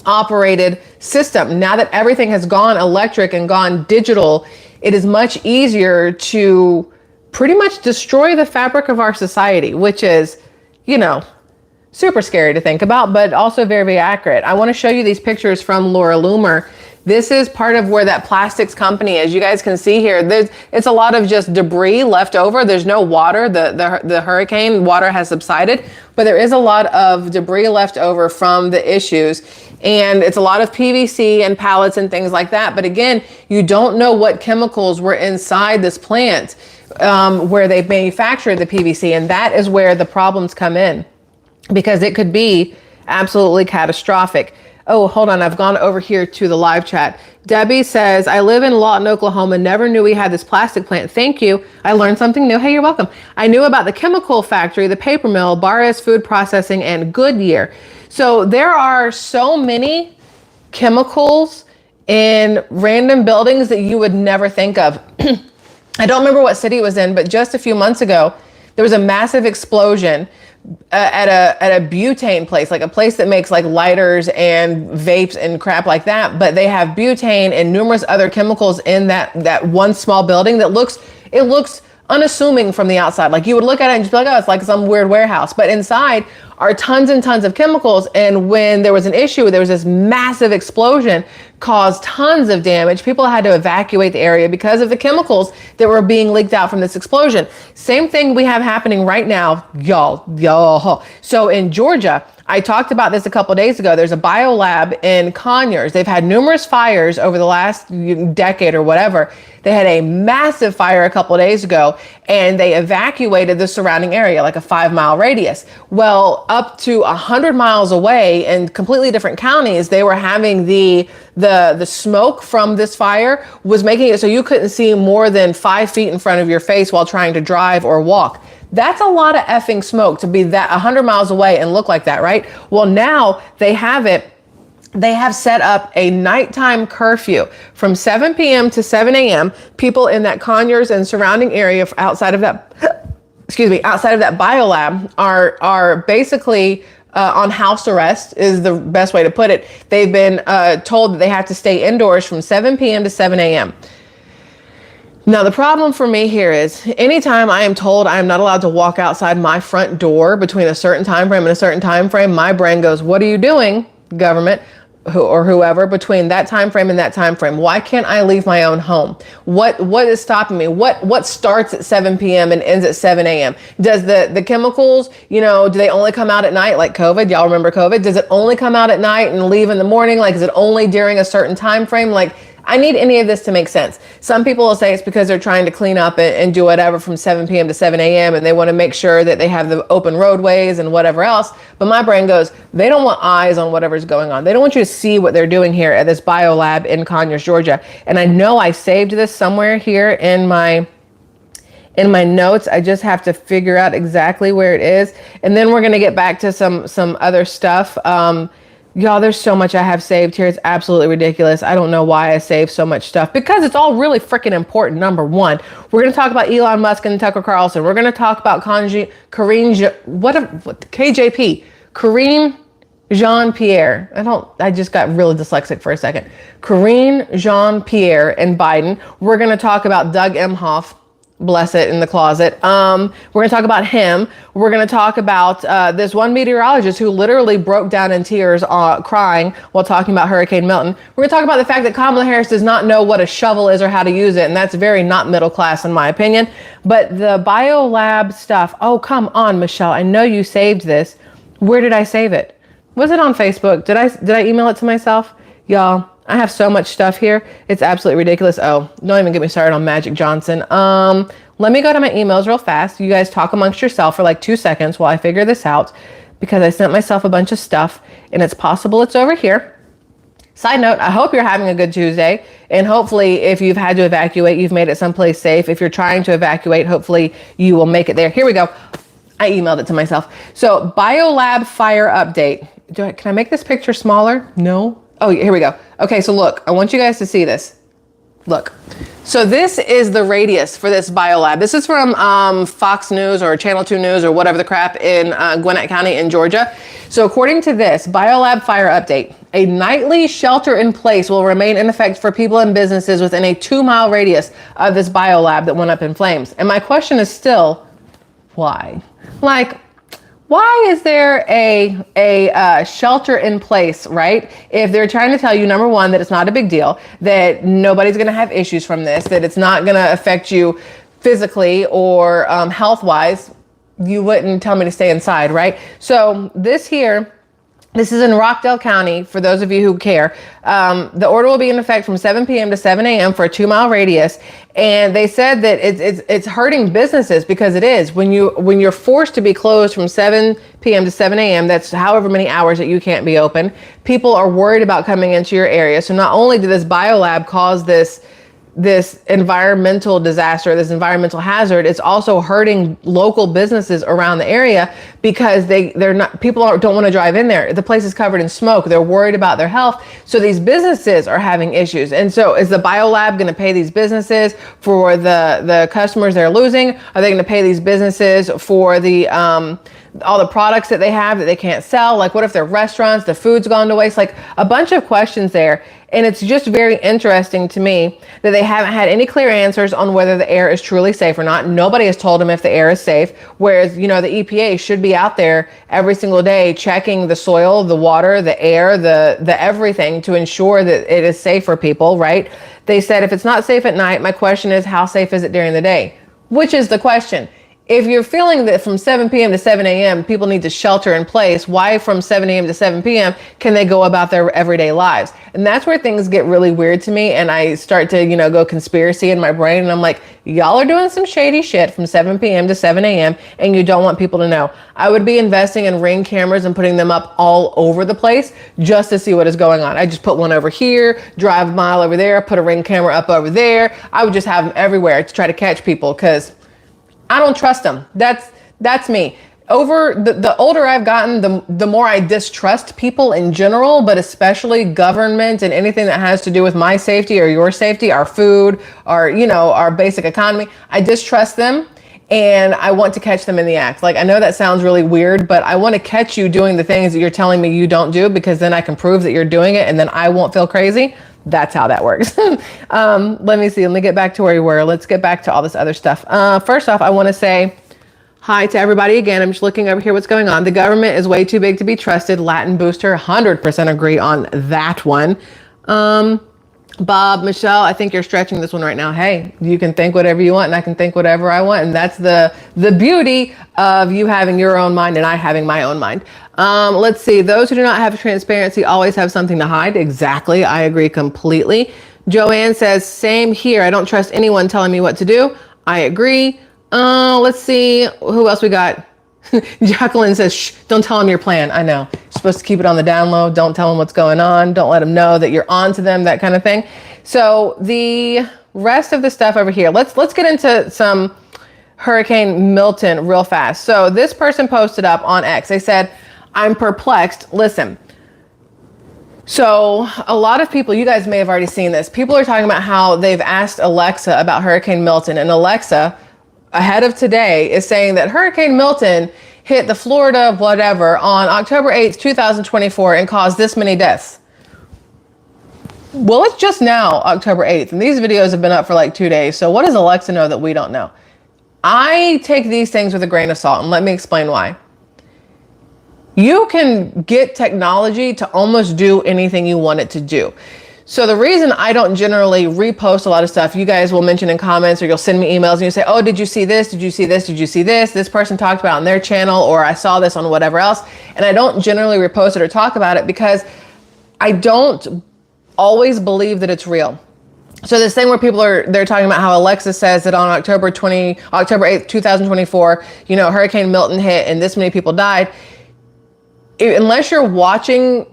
operated system. Now that everything has gone electric and gone digital, it is much easier to pretty much destroy the fabric of our society, which is, super scary to think about, but also very, very accurate. I want to show you these pictures from Laura Loomer. This is part of where that plastics company is. You guys can see here, it's a lot of just debris left over. There's no water. The hurricane water has subsided, but there is a lot of debris left over from the issues. And it's a lot of PVC and pallets and things like that. But again, you don't know what chemicals were inside this plant where they manufacture the PVC. And that is where the problems come in, because it could be Absolutely catastrophic. Oh, hold on. I've gone over here to the live chat. Debbie says, I live in Lawton, Oklahoma. Never knew we had this plastic plant. Thank you. I learned something new. Hey, you're welcome. I knew about the chemical factory, the paper mill, Barris Food Processing, and Goodyear. So there are so many chemicals in random buildings that you would never think of. I don't remember what city it was in, but just a few months ago, there was a massive explosion at a butane place, like a place that makes like lighters and vapes and crap like that. But they have butane and numerous other chemicals in that one small building that looks unassuming from the outside. Like you would look at it and just be like, oh, it's like some weird warehouse. But inside are tons and tons of chemicals. And when there was an issue, there was this massive explosion, caused tons of damage. People had to evacuate the area because of the chemicals that were being leaked out from this explosion. Same thing we have happening right now, y'all. So in Georgia, I talked about this a couple of days ago. There's a Biolab in Conyers. They've had numerous fires over the last decade or whatever. They had a massive fire a couple of days ago, and they evacuated the surrounding area, like a 5-mile radius. Well, up to 100 miles away in completely different counties, they were having the smoke from this fire was making it so you couldn't see more than 5 feet in front of your face while trying to drive or walk. That's a lot of effing smoke to be that 100 miles away and look like that, right? Well, now they have set up a nighttime curfew from 7 p.m. to 7 a.m. People in that Conyers and surrounding area outside of that, outside of that Biolab are basically on house arrest is the best way to put it. They've been told that they have to stay indoors from 7 p.m. to 7 a.m. Now, the problem for me here is anytime I am told I am not allowed to walk outside my front door between a certain time frame and a certain time frame, my brain goes, what are you doing, government? Or whoever, between that time frame and that time frame? Why can't I leave my own home? What is stopping me? What starts at 7 p.m. and ends at 7 a.m.? Does the chemicals, do they only come out at night like COVID? Y'all remember COVID? Does it only come out at night and leave in the morning? Like, is it only during a certain time frame? Like, I need any of this to make sense. Some people will say it's because they're trying to clean up and do whatever from 7 p.m. to 7 a.m. and they want to make sure that they have the open roadways and whatever else. But my brain goes, they don't want eyes on whatever's going on. They don't want you to see what they're doing here at this Biolab in Conyers, Georgia. And I know I saved this somewhere here in my notes. I just have to figure out exactly where it is. And then we're going to get back to some other stuff. Y'all, there's so much I have saved here. It's absolutely ridiculous. I don't know why I saved so much stuff, because it's all really freaking important. Number one, we're going to talk about Elon Musk and Tucker Carlson. We're going to talk about Karine Jean-Pierre. I just got really dyslexic for a second. Karine Jean-Pierre and Biden. We're going to talk about Doug Emhoff. Bless it in the closet. We're going to talk about him. We're going to talk about this one meteorologist who literally broke down in tears, crying while talking about Hurricane Milton. We're going to talk about the fact that Kamala Harris does not know what a shovel is or how to use it. And that's very not middle class in my opinion. But the Biolab stuff. Oh, come on, Michelle. I know you saved this. Where did I save it? Was it on Facebook? Did I email it to myself? Y'all, I have so much stuff here. It's absolutely ridiculous. Oh, don't even get me started on Magic Johnson. Let me go to my emails real fast. You guys talk amongst yourself for like 2 seconds while I figure this out, because I sent myself a bunch of stuff and it's possible it's over here. Side note, I hope you're having a good Tuesday, and hopefully if you've had to evacuate, you've made it someplace safe. If you're trying to evacuate, hopefully you will make it there. Here we go. I emailed it to myself. So Biolab fire update. Can I make this picture smaller? No. Oh, here we go. Okay, so look, I want you guys to see this. Look. So this is the radius for this Biolab. This is from Fox News or Channel 2 News or whatever the crap in Gwinnett County in Georgia. So according to this Biolab fire update, a nightly shelter in place will remain in effect for people and businesses within a 2-mile radius of this Biolab that went up in flames. And my question is still, why? Like, why is there a shelter in place, right? If they're trying to tell you, number one, that it's not a big deal, that nobody's going to have issues from this, that it's not going to affect you physically or health-wise, you wouldn't tell me to stay inside, right? So this here This is in Rockdale County, for those of you who care. The order will be in effect from 7 p.m. to 7 a.m. for a 2-mile radius. And they said that it's hurting businesses, because it is. When you're forced to be closed from 7 p.m. to 7 a.m., that's however many hours that you can't be open. People are worried about coming into your area. So not only did this Biolab cause this environmental disaster, this environmental hazard, it's also hurting local businesses around the area, because don't want to drive in there. The place is covered in smoke. They're worried about their health. So these businesses are having issues. And so is the Biolab going to pay these businesses for the customers they're losing? Are they going to pay these businesses for the all the products that they have that they can't sell? Like, what if they're restaurants, the food's gone to waste? Like, a bunch of questions there. And it's just very interesting to me that they haven't had any clear answers on whether the air is truly safe or not. Nobody has told them if the air is safe, whereas, the EPA should be out there every single day checking the soil, the water, the air, the everything, to ensure that it is safe for people, right? They said if it's not safe at night, my question is, how safe is it during the day? Which is the question. If you're feeling that from 7 p.m. to 7 a.m. people need to shelter in place, why from 7 a.m. to 7 p.m. can they go about their everyday lives? And that's where things get really weird to me. And I start to, go conspiracy in my brain. And I'm like, y'all are doing some shady shit from 7 p.m. to 7 a.m. and you don't want people to know. I would be investing in Ring cameras and putting them up all over the place just to see what is going on. I just put one over here, drive a mile over there, put a Ring camera up over there. I would just have them everywhere to try to catch people, because I don't trust them. That's me. Over the older I've gotten, the more I distrust people in general, but especially government and anything that has to do with my safety or your safety, our food, our basic economy. I distrust them, and I want to catch them in the act. Like, I know that sounds really weird, but I want to catch you doing the things that you're telling me you don't do, because then I can prove that you're doing it, and then I won't feel crazy. That's how that works. Let me see. Let me get back to where we were. Let's get back to all this other stuff. First off, I want to say hi to everybody again. I'm just looking over here. What's going on? The government is way too big to be trusted. Latin booster, 100% agree on that one. Bob, Michelle, I think you're stretching this one right now. Hey, you can think whatever you want, and I can think whatever I want. And that's the beauty of you having your own mind and I having my own mind. Let's see. Those who do not have transparency always have something to hide. Exactly. I agree completely. Joanne says, same here. I don't trust anyone telling me what to do. I agree. Let's see. Who else we got? Jacqueline says, shh, don't tell them your plan. I know. You're supposed to keep it on the down low. Don't tell them what's going on. Don't let them know that you're on to them, that kind of thing. So the rest of the stuff over here, let's get into some Hurricane Milton real fast. So this person posted up on X. They said, I'm perplexed. Listen. So a lot of people, you guys may have already seen this. People are talking about how they've asked Alexa about Hurricane Milton, and Alexa, ahead of today, is saying that Hurricane Milton hit the Florida whatever on October 8th, 2024 and caused this many deaths. Well, it's just now October 8th, and these videos have been up for like 2 days. So what does Alexa know that we don't know? I take these things with a grain of salt, and let me explain why. You can get technology to almost do anything you want it to do. So the reason I don't generally repost a lot of stuff, you guys will mention in comments, or you'll send me emails and you say, oh, did you see this? Did you see this? Did you see this? This person talked about it on their channel, or I saw this on whatever else. And I don't generally repost it or talk about it because I don't always believe that it's real. So this thing where they're talking about how Alexa says that on October 8th, 2024, Hurricane Milton hit and this many people died. Unless you're watching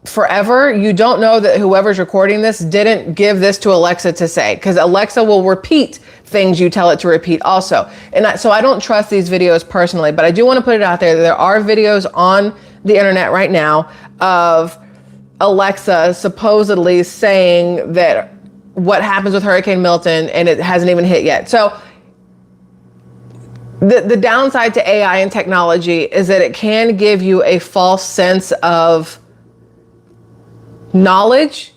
forever, you don't know that whoever's recording this didn't give this to Alexa to say, because Alexa will repeat things you tell it to repeat also. And so I don't trust these videos personally, but I do want to put it out there that there are videos on the internet right now of Alexa supposedly saying that what happens with Hurricane Milton, and it hasn't even hit yet. So the downside to AI and technology is that it can give you a false sense of knowledge,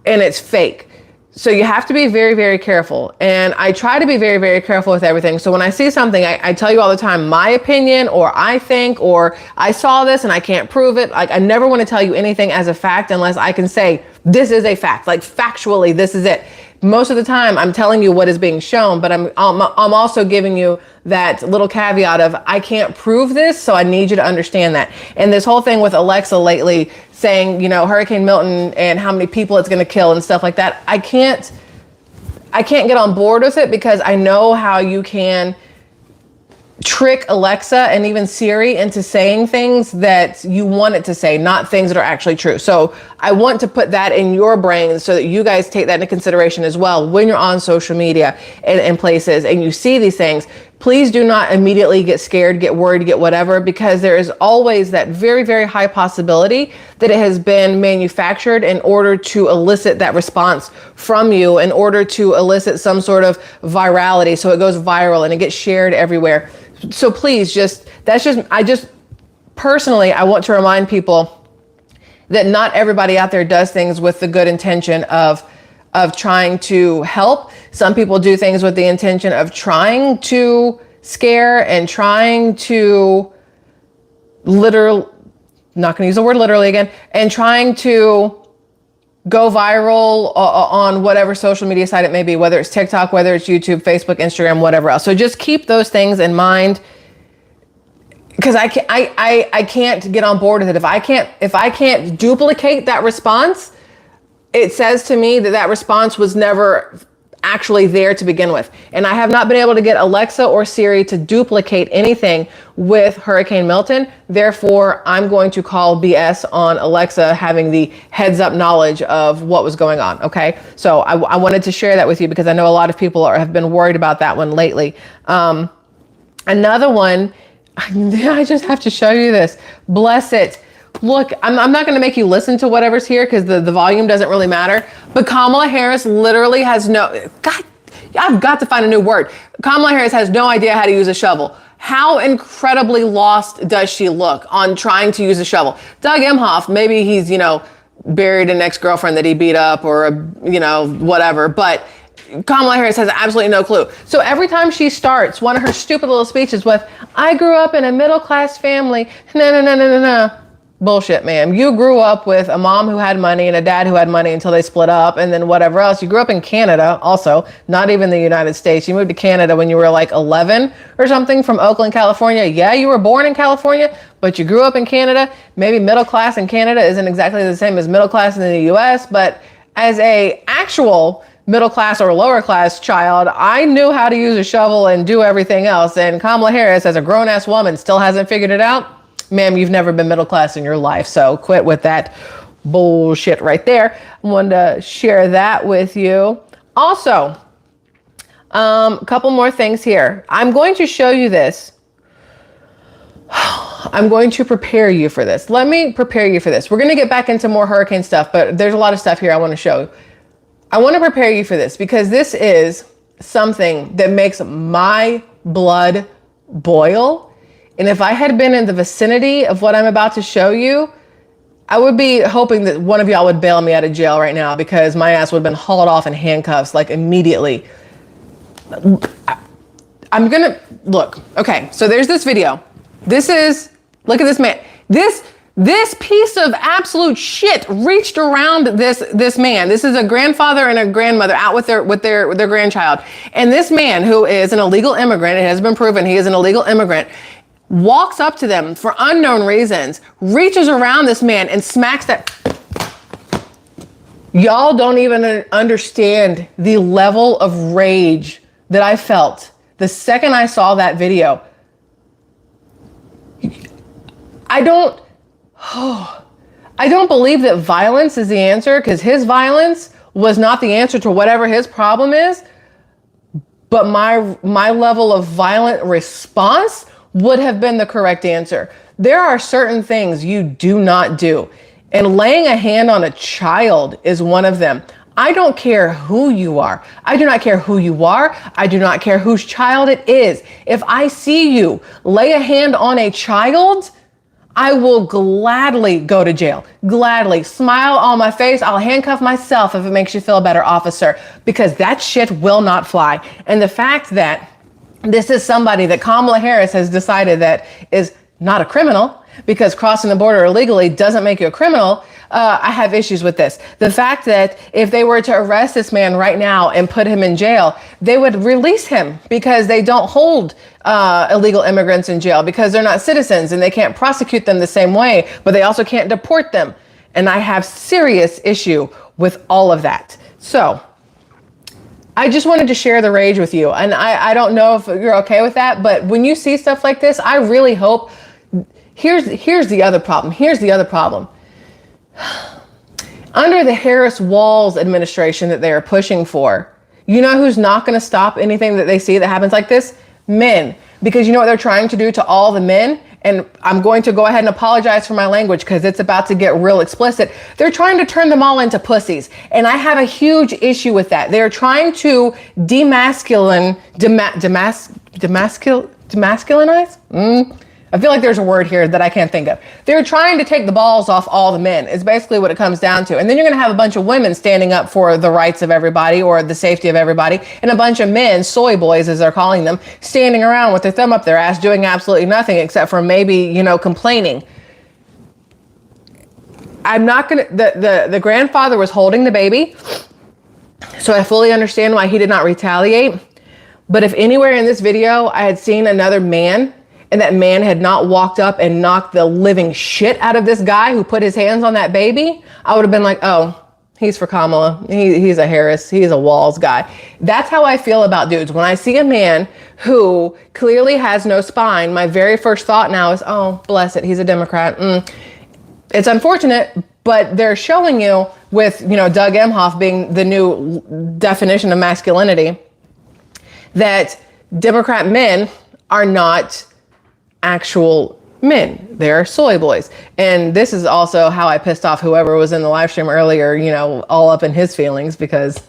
and it's fake. So you have to be very, very careful. And I try to be very, very careful with everything. So when I see something, I tell you all the time, my opinion, or I think, or I saw this and I can't prove it. Like, I never want to tell you anything as a fact unless I can say, this is a fact. Like, factually, this is it. most of the time I'm telling you what is being shown, but I'm also giving you that little caveat of I can't prove this, so I need you to understand that. And this whole thing with Alexa lately saying, you know, Hurricane Milton and how many people it's going to kill and stuff like that, I can't get on board with it, because I know how you can trick Alexa and even Siri into saying things that you want it to say, not things that are actually true. So I want to put that in your brain so that you guys take that into consideration as well when you're on social media and places and you see these things. Please do not immediately get scared, get worried, get whatever, because there is always that very, very high possibility that it has been manufactured in order to elicit that response from you, in order to elicit some sort of virality. So it goes viral and it gets shared everywhere. So please personally, I want to remind people that not everybody out there does things with the good intention of trying to help. Some people do things with the intention of trying to scare and trying to not going to use the word literally again, and trying to go viral on whatever social media site it may be, whether it's TikTok, whether it's YouTube, Facebook, Instagram, whatever else. So just keep those things in mind, because I can't get on board with it. If I can't duplicate that response, it says to me that response was never actually there to begin with. And I have not been able to get Alexa or Siri to duplicate anything with Hurricane Milton. Therefore, I'm going to call BS on Alexa having the heads up knowledge of what was going on. Okay. So I wanted to share that with you, because I know a lot of people have been worried about that one lately. Another one, I just have to show you this. Bless it. Look, I'm not going to make you listen to whatever's here, because the volume doesn't really matter. But Kamala Harris literally has God, I've got to find a new word. Kamala Harris has no idea how to use a shovel. How incredibly lost does she look on trying to use a shovel? Doug Emhoff, maybe he's, buried an ex-girlfriend that he beat up, or, whatever. But Kamala Harris has absolutely no clue. So every time she starts one of her stupid little speeches with, I grew up in a middle-class family, no. Bullshit, ma'am. You grew up with a mom who had money and a dad who had money until they split up, and then whatever else. You grew up in Canada also, not even the United States. You moved to Canada when you were like 11 or something from Oakland, California. Yeah, you were born in California, but you grew up in Canada. Maybe middle class in Canada isn't exactly the same as middle class in the US, but as a actual middle class or lower class child, I knew how to use a shovel and do everything else. And Kamala Harris, as a grown ass woman, still hasn't figured it out. Ma'am, you've never been middle class in your life, so quit with that bullshit right there. I wanted to share that with you. Also, a couple more things here. I'm going to show you this. I'm going to prepare you for this. Let me prepare you for this. We're going to get back into more hurricane stuff, but there's a lot of stuff here I want to show. I want to prepare you for this, because this is something that makes my blood boil. And if I had been in the vicinity of what I'm about to show you, I would be hoping that one of y'all would bail me out of jail right now, because my ass would have been hauled off in handcuffs like immediately. I'm gonna look. Okay, so there's this video. Look at this man. This piece of absolute shit reached around this man. This is a grandfather and a grandmother out with their grandchild. And this man, who is an illegal immigrant, it has been proven he is an illegal immigrant, walks up to them for unknown reasons, reaches around this man and smacks that. Y'all don't even understand the level of rage that I felt the second I saw that video. I don't believe that violence is the answer, because his violence was not the answer to whatever his problem is. But my level of violent response would have been the correct answer. There are certain things you do not do, and laying a hand on a child is one of them. I don't care who you are. I do not care who you are. I do not care whose child it is. If I see you lay a hand on a child, I will gladly go to jail. Gladly. Smile on my face. I'll handcuff myself if it makes you feel better, officer, because that shit will not fly. And the fact that this is somebody that Kamala Harris has decided that is not a criminal, because crossing the border illegally doesn't make you a criminal. I have issues with this. The fact that if they were to arrest this man right now and put him in jail, they would release him because they don't hold illegal immigrants in jail because they're not citizens and they can't prosecute them the same way, but they also can't deport them. And I have serious issue with all of that. So I just wanted to share the rage with you. And I don't know if you're okay with that, but when you see stuff like this, I really hope, here's the other problem. Here's the other problem. Under the Harris-Walz administration that they are pushing for, you know who's not going to stop anything that they see that happens like this? Men. Because you know what they're trying to do to all the men? And I'm going to go ahead and apologize for my language because it's about to get real explicit. They're trying to turn them all into pussies. And I have a huge issue with that. They're trying to demasculinize? I feel like there's a word here that I can't think of. They're trying to take the balls off all the men. It's basically what it comes down to. And then you're going to have a bunch of women standing up for the rights of everybody or the safety of everybody. And a bunch of men, soy boys as they're calling them, standing around with their thumb up their ass doing absolutely nothing except for maybe, you know, complaining. I'm not going to, the grandfather was holding the baby. So I fully understand why he did not retaliate. But if anywhere in this video I had seen another man and that man had not walked up and knocked the living shit out of this guy who put his hands on that baby, I would have been like, oh, he's for Kamala. He's a Harris. He's a Walz guy. That's how I feel about dudes. When I see a man who clearly has no spine, my very first thought now is, oh, bless it. He's a Democrat. It's unfortunate, but they're showing you with, you know, Doug Emhoff being the new definition of masculinity, that Democrat men are not actual men. They're soy boys. And this is also how I pissed off whoever was in the live stream earlier, you know, all up in his feelings, because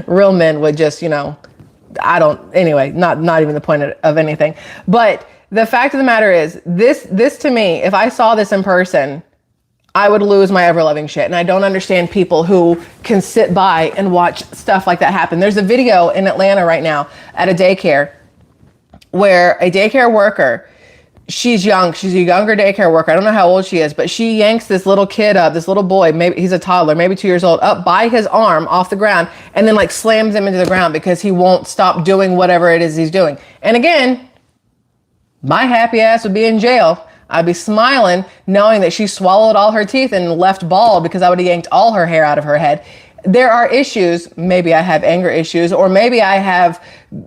real men would just, you know, anyway, not even the point of anything. But the fact of the matter is, this to me, if I saw this in person, I would lose my ever-loving shit. And I don't understand people who can sit by and watch stuff like that happen. There's a video in Atlanta right now at a daycare where a daycare worker, she's young. She's a younger daycare worker. I don't know how old she is, but she yanks this little kid up, this little boy, maybe he's a toddler, maybe 2 years old, up by his arm off the ground, and then like slams him into the ground because he won't stop doing whatever it is he's doing. And again, my happy ass would be in jail. I'd be smiling knowing that she swallowed all her teeth and left bald because I would have yanked all her hair out of her head. There are issues. Maybe I have anger issues, or maybe I have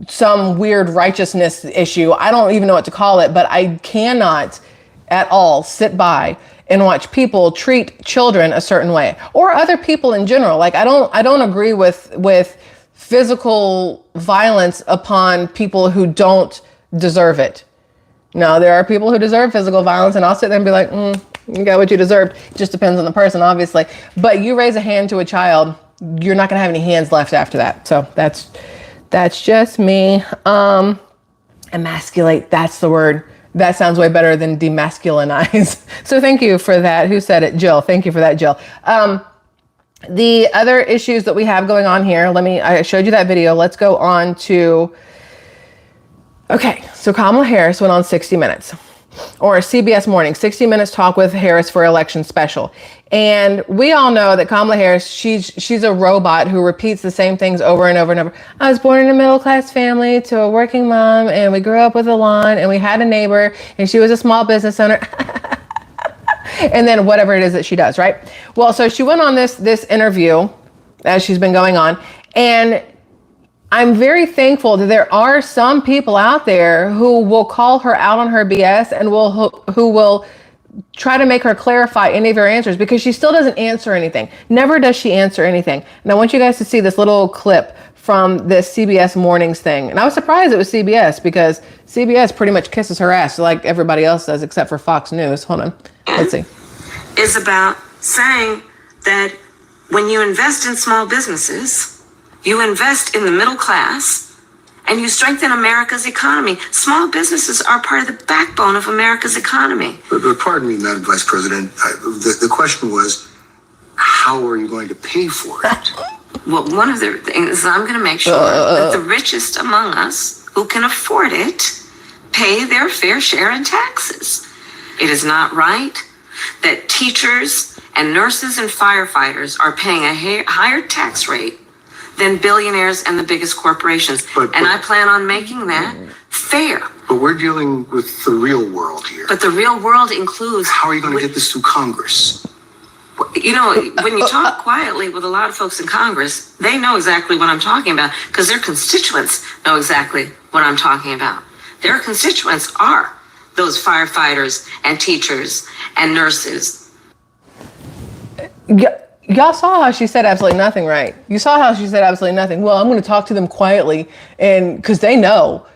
some weird righteousness issue. I don't even know what to call it, but I cannot at all sit by and watch people treat children a certain way, or other people in general. Like I don't agree with physical violence upon people who don't deserve it. No, there are people who deserve physical violence, and I'll sit there and be like, you got what you deserved. It just depends on the person, obviousthe. But you raise a hand to a child, you're not gonna have any hands left after that. So that's just me. Emasculate, that's the word. That sounds way better than demasculinize. So thank you for that. Who said it? Jill. Thank you for that, Jill. The other issues that we have going on here, I showed you that video. Let's go on to, okay, so Kamala Harris went on 60 Minutes, or CBS Morning, 60 Minutes Talk with Harris for Election Special. And we all know that Kamala Harris, she's a robot who repeats the same things over and over and over. I was born in a middle-class family to a working mom, and we grew up with a lawn, and we had a neighbor, and she was a small business owner. And then whatever it is that she does, right? Well, so she went on this interview as she's been going on, and I'm very thankful that there are some people out there who will call her out on her BS and who will try to make her clarify any of her answers, because she still doesn't answer anything. Never does she answer anything. And I want you guys to see this little clip from this CBS Mornings thing. And I was surprised it was CBS, because CBS pretty much kisses her ass like everybody else does except for Fox News. Hold on. Let's see. Is about saying that when you invest in small businesses, you invest in the middle class, and you strengthen America's economy. Small businesses are part of the backbone of America's economy. But pardon me, Madam Vice President, the question was, how are you going to pay for it? Well, one of the things is I'm going to make sure that the richest among us who can afford it pay their fair share in taxes. It is not right that teachers and nurses and firefighters are paying a higher tax rate than billionaires and the biggest corporations. And I plan on making that fair. But we're dealing with the real world here. But the real world includes... How are you going to get this through Congress? You know, when you talk quietly with a lot of folks in Congress, they know exactly what I'm talking about because their constituents know exactly what I'm talking about. Their constituents are those firefighters and teachers and nurses. Y'all saw how she said absolutely nothing, right? You saw how she said absolutely nothing. Well, I'm going to talk to them quietly, and because they know,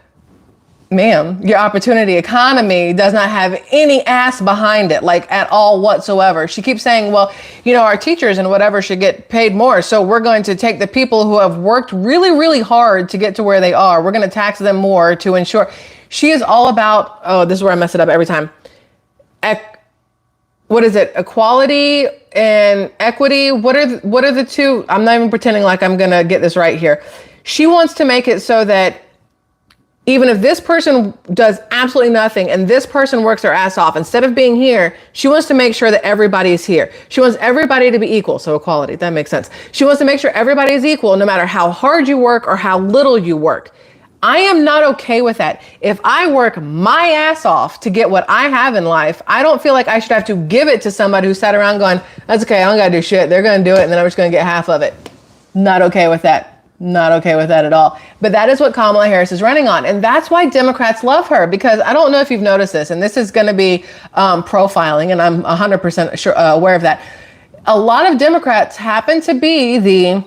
ma'am, your opportunity economy does not have any ass behind it, like at all whatsoever. She keeps saying, well, you know, our teachers and whatever should get paid more. So we're going to take the people who have worked really, really hard to get to where they are. We're going to tax them more to ensure. She is all about, oh, this is where I mess it up every time. What is it? Equality and equity. What are the two? I'm not even pretending like I'm going to get this right here. She wants to make it so that even if this person does absolutely nothing and this person works their ass off, instead of being here, she wants to make sure that everybody is here. She wants everybody to be equal. So equality, that makes sense. She wants to make sure everybody is equal, no matter how hard you work or how little you work. I am not okay with that. If I work my ass off to get what I have in life, I don't feel like I should have to give it to somebody who sat around going, that's okay, I don't gotta do shit. They're gonna do it and then I'm just gonna get half of it. Not okay with that. Not okay with that at all. But that is what Kamala Harris is running on. And that's why Democrats love her, because I don't know if you've noticed this, and this is going to be profiling, and I'm 100% sure, aware of that. A lot of Democrats happen to be the,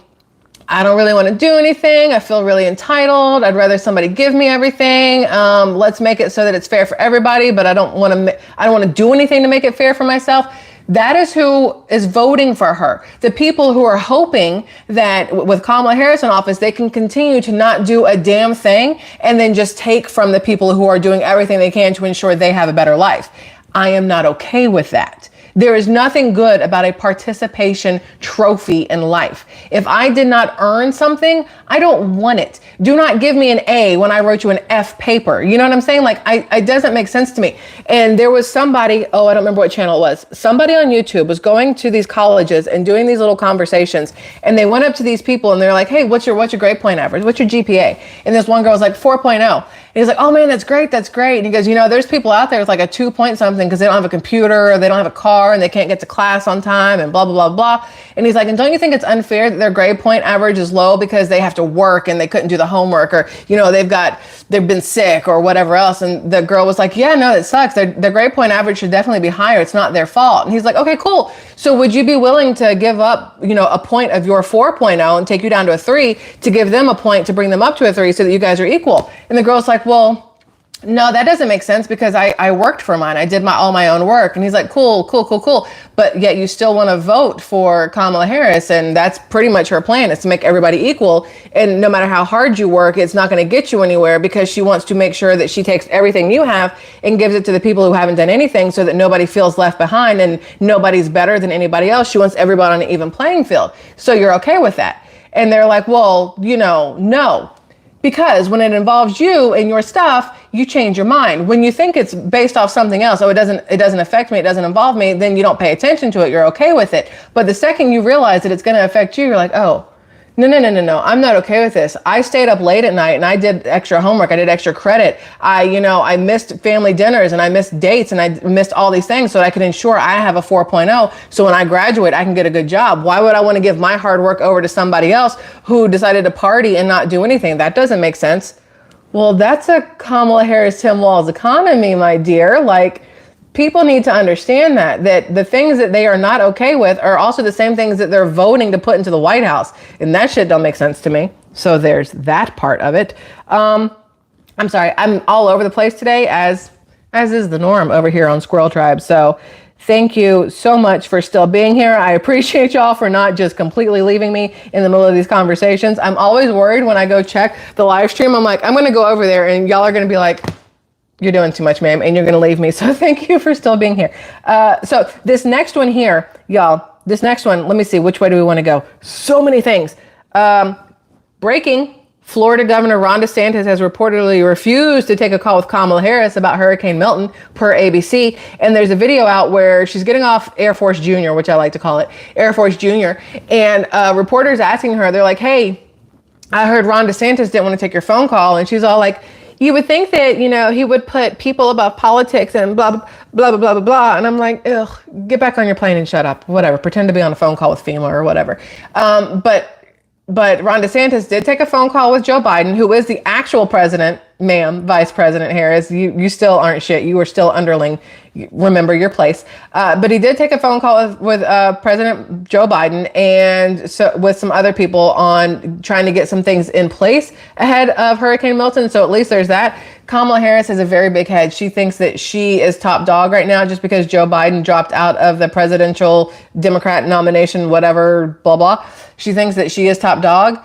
I don't really want to do anything. I feel really entitled. I'd rather somebody give me everything. Let's make it so that it's fair for everybody, but I don't want to do anything to make it fair for myself. That is who is voting for her. The people who are hoping that with Kamala Harris in office, they can continue to not do a damn thing and then just take from the people who are doing everything they can to ensure they have a better life. I am not okay with that. There is nothing good about a participation trophy in life. If I did not earn something, I don't want it. Do not give me an A when I wrote you an F paper. You know what I'm saying? Like, it doesn't make sense to me. And there was somebody, I don't remember what channel it was. Somebody on YouTube was going to these colleges and doing these little conversations. And they went up to these people and they're like, hey, what's your grade point average? What's your GPA? And this one girl was like 4.0. And he's like, oh man, that's great. That's great. And he goes, you know, there's people out there with like a 2 point something because they don't have a computer or they don't have a car and they can't get to class on time and blah, blah, blah, blah. And he's like, and don't you think it's unfair that their grade point average is low because they have to work and they couldn't do the homework, or, you know, they've been sick or whatever else. And the girl was like, yeah, no, it sucks. Their grade point average should definitely be higher. It's not their fault. And he's like, okay, cool. So would you be willing to give up, you know, a point of your 4.0 and take you down to a 3 to give them a point to bring them up to a 3 so that you guys are equal? And the girl's like, well, no, that doesn't make sense because I worked for mine. I did all my own work. And he's like, cool. But yet you still want to vote for Kamala Harris. And that's pretty much her plan, is to make everybody equal. And no matter how hard you work, it's not going to get you anywhere because she wants to make sure that she takes everything you have and gives it to the people who haven't done anything so that nobody feels left behind and nobody's better than anybody else. She wants everybody on an even playing field. So you're okay with that. And they're like, well, you know, no. Because when it involves you and your stuff, you change your mind. When you think it's based off something else, it doesn't affect me, it doesn't involve me, then you don't pay attention to it, you're okay with it. But the second you realize that it's going to affect you, you're like, oh, no, I'm not okay with this. I stayed up late at night and I did extra homework, I did extra credit. I missed family dinners and I missed dates and I missed all these things so that I could ensure I have a 4.0. So when I graduate, I can get a good job. Why would I want to give my hard work over to somebody else who decided to party and not do anything? That doesn't make sense. Well, that's a Kamala Harris, Tim Walz economy, my dear. Like, people need to understand that the things that they are not okay with are also the same things that they're voting to put into the White House. And that shit don't make sense to me. So there's that part of it. I'm sorry, I'm all over the place today, as is the norm over here on SquirrelTribe. So thank you so much for still being here. I appreciate y'all for not just completely leaving me in the middle of these conversations. I'm always worried when I go check the live stream. I'm like, I'm going to go over there and y'all are going to be like, you're doing too much, ma'am, and you're going to leave me. So thank you for still being here. So this next one here, y'all, let me see, which way do we want to go? So many things. Breaking Florida Governor Ron DeSantis has reportedly refused to take a call with Kamala Harris about Hurricane Milton, per ABC. And there's a video out where she's getting off Air Force Junior, which I like to call it, Air Force Junior. And reporters asking her, they're like, hey, I heard Ron DeSantis didn't want to take your phone call. And she's all like, you would think that, you know, he would put people above politics and blah, blah, blah, blah, blah, blah, blah. And I'm like, ugh, get back on your plane and shut up. Whatever. Pretend to be on a phone call with FEMA or whatever. But Ron DeSantis did take a phone call with Joe Biden, who is the actual president, ma'am, Vice President Harris. You still aren't shit. You are still underling. Remember your place. But he did take a phone call with President Joe Biden and so with some other people on trying to get some things in place ahead of Hurricane Milton. So at least there's that. Kamala Harris has a very big head. She thinks that she is top dog right now just because Joe Biden dropped out of the presidential Democrat nomination, whatever, blah, blah. She thinks that she is top dog.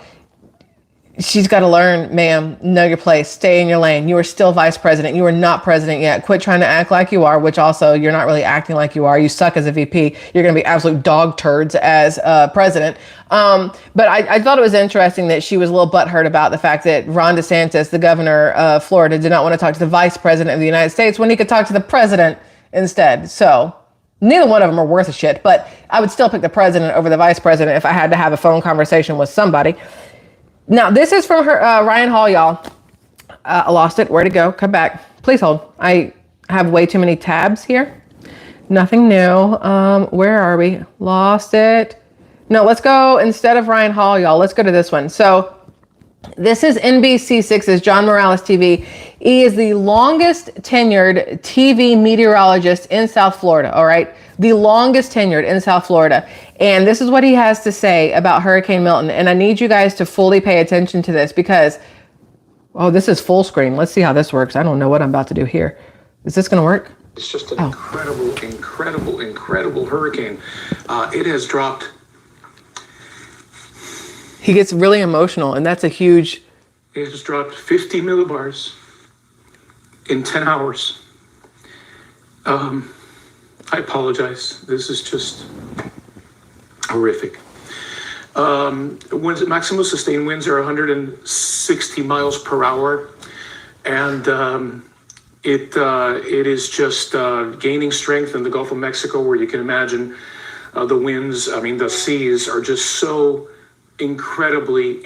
She's got to learn, ma'am, know your place, stay in your lane. You are still vice president. You are not president yet. Quit trying to act like you are, which also you're not really acting like you are. You suck as a VP. You're going to be absolute dog turds as president. But I thought it was interesting that she was a little butthurt about the fact that Ron DeSantis, the governor of Florida, did not want to talk to the vice president of the United States when he could talk to the president instead. So neither one of them are worth a shit, but I would still pick the president over the vice president if I had to have a phone conversation with somebody. Now, this is from her, Ryan Hall, y'all. I lost it. Where'd it go? Come back. Please hold. I have way too many tabs here. Nothing new. Where are we? Lost it. No, let's go. Instead of Ryan Hall, y'all, let's go to this one. So this is NBC6's John Morales TV. He is the longest tenured TV meteorologist in South Florida, all right? The longest tenured in South Florida. And this is what he has to say about Hurricane Milton. And I need you guys to fully pay attention to this because, oh, this is full screen. Let's see how this works. I don't know what I'm about to do here. Is this going to work? It's just an incredible hurricane. It has dropped. He gets really emotional, and that's a huge. It has dropped 50 millibars in 10 hours. I apologize. This is just horrific. Maximum sustained winds are 160 miles per hour, and it is just gaining strength in the Gulf of Mexico, where you can imagine the winds. I mean, the seas are just so incredibly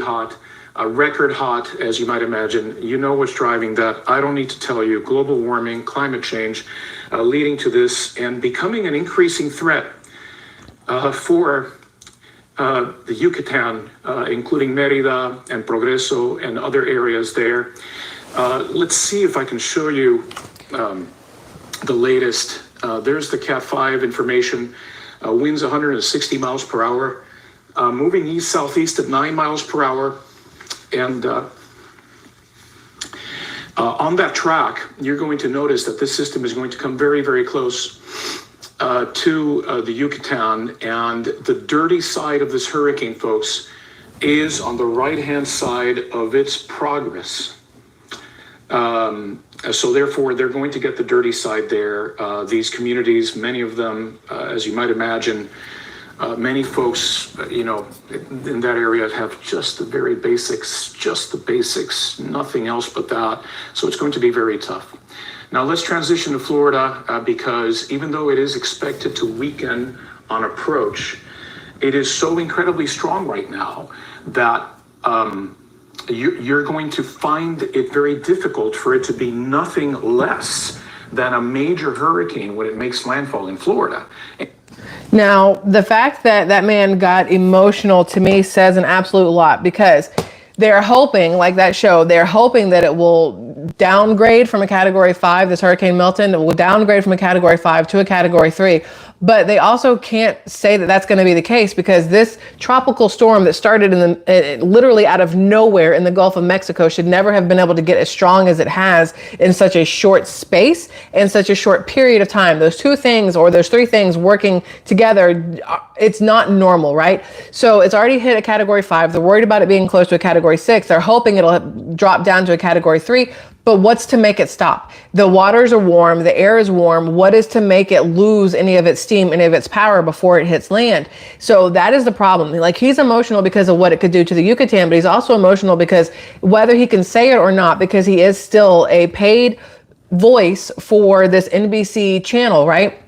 hot. Record hot, as you might imagine. You know what's driving that. I don't need to tell you. Global warming, climate change, leading to this and becoming an increasing threat for the Yucatan, including Merida and Progreso and other areas there. Let's see if I can show you the latest. There's the Cat 5 information. Winds 160 miles per hour, moving east-southeast at 9 miles per hour. And on that track, you're going to notice that this system is going to come very close to the Yucatan. And the dirty side of this hurricane, folks, is on the right-hand side of its progress. So therefore, they're going to get the dirty side there. These communities, many of them, as you might imagine, many folks, in that area have just the very basics, nothing else but that. So it's going to be very tough. Now let's transition to Florida because even though it is expected to weaken on approach, it is so incredibly strong right now that you're going to find it very difficult for it to be nothing less than a major hurricane when it makes landfall in Florida. Now, the fact that that man got emotional to me says an absolute lot because they're hoping, like that show, they're hoping that it will downgrade from a Category 5, this Hurricane Milton, it will downgrade from a Category 5 to a Category 3. But they also can't say that that's going to be the case because this tropical storm that started literally out of nowhere in the Gulf of Mexico should never have been able to get as strong as it has in such a short space and such a short period of time. Those two things or those three things working together, it's not normal, right? So it's already hit a Category 5. They're worried about it being close to a Category 6. They're hoping it'll drop down to a Category 3. But what's to make it stop? The waters are warm, the air is warm. What is to make it lose any of its steam, any of its power before it hits land? So that is the problem. Like, he's emotional because of what it could do to the Yucatan, but he's also emotional because whether he can say it or not, because he is still a paid voice for this NBC channel, right?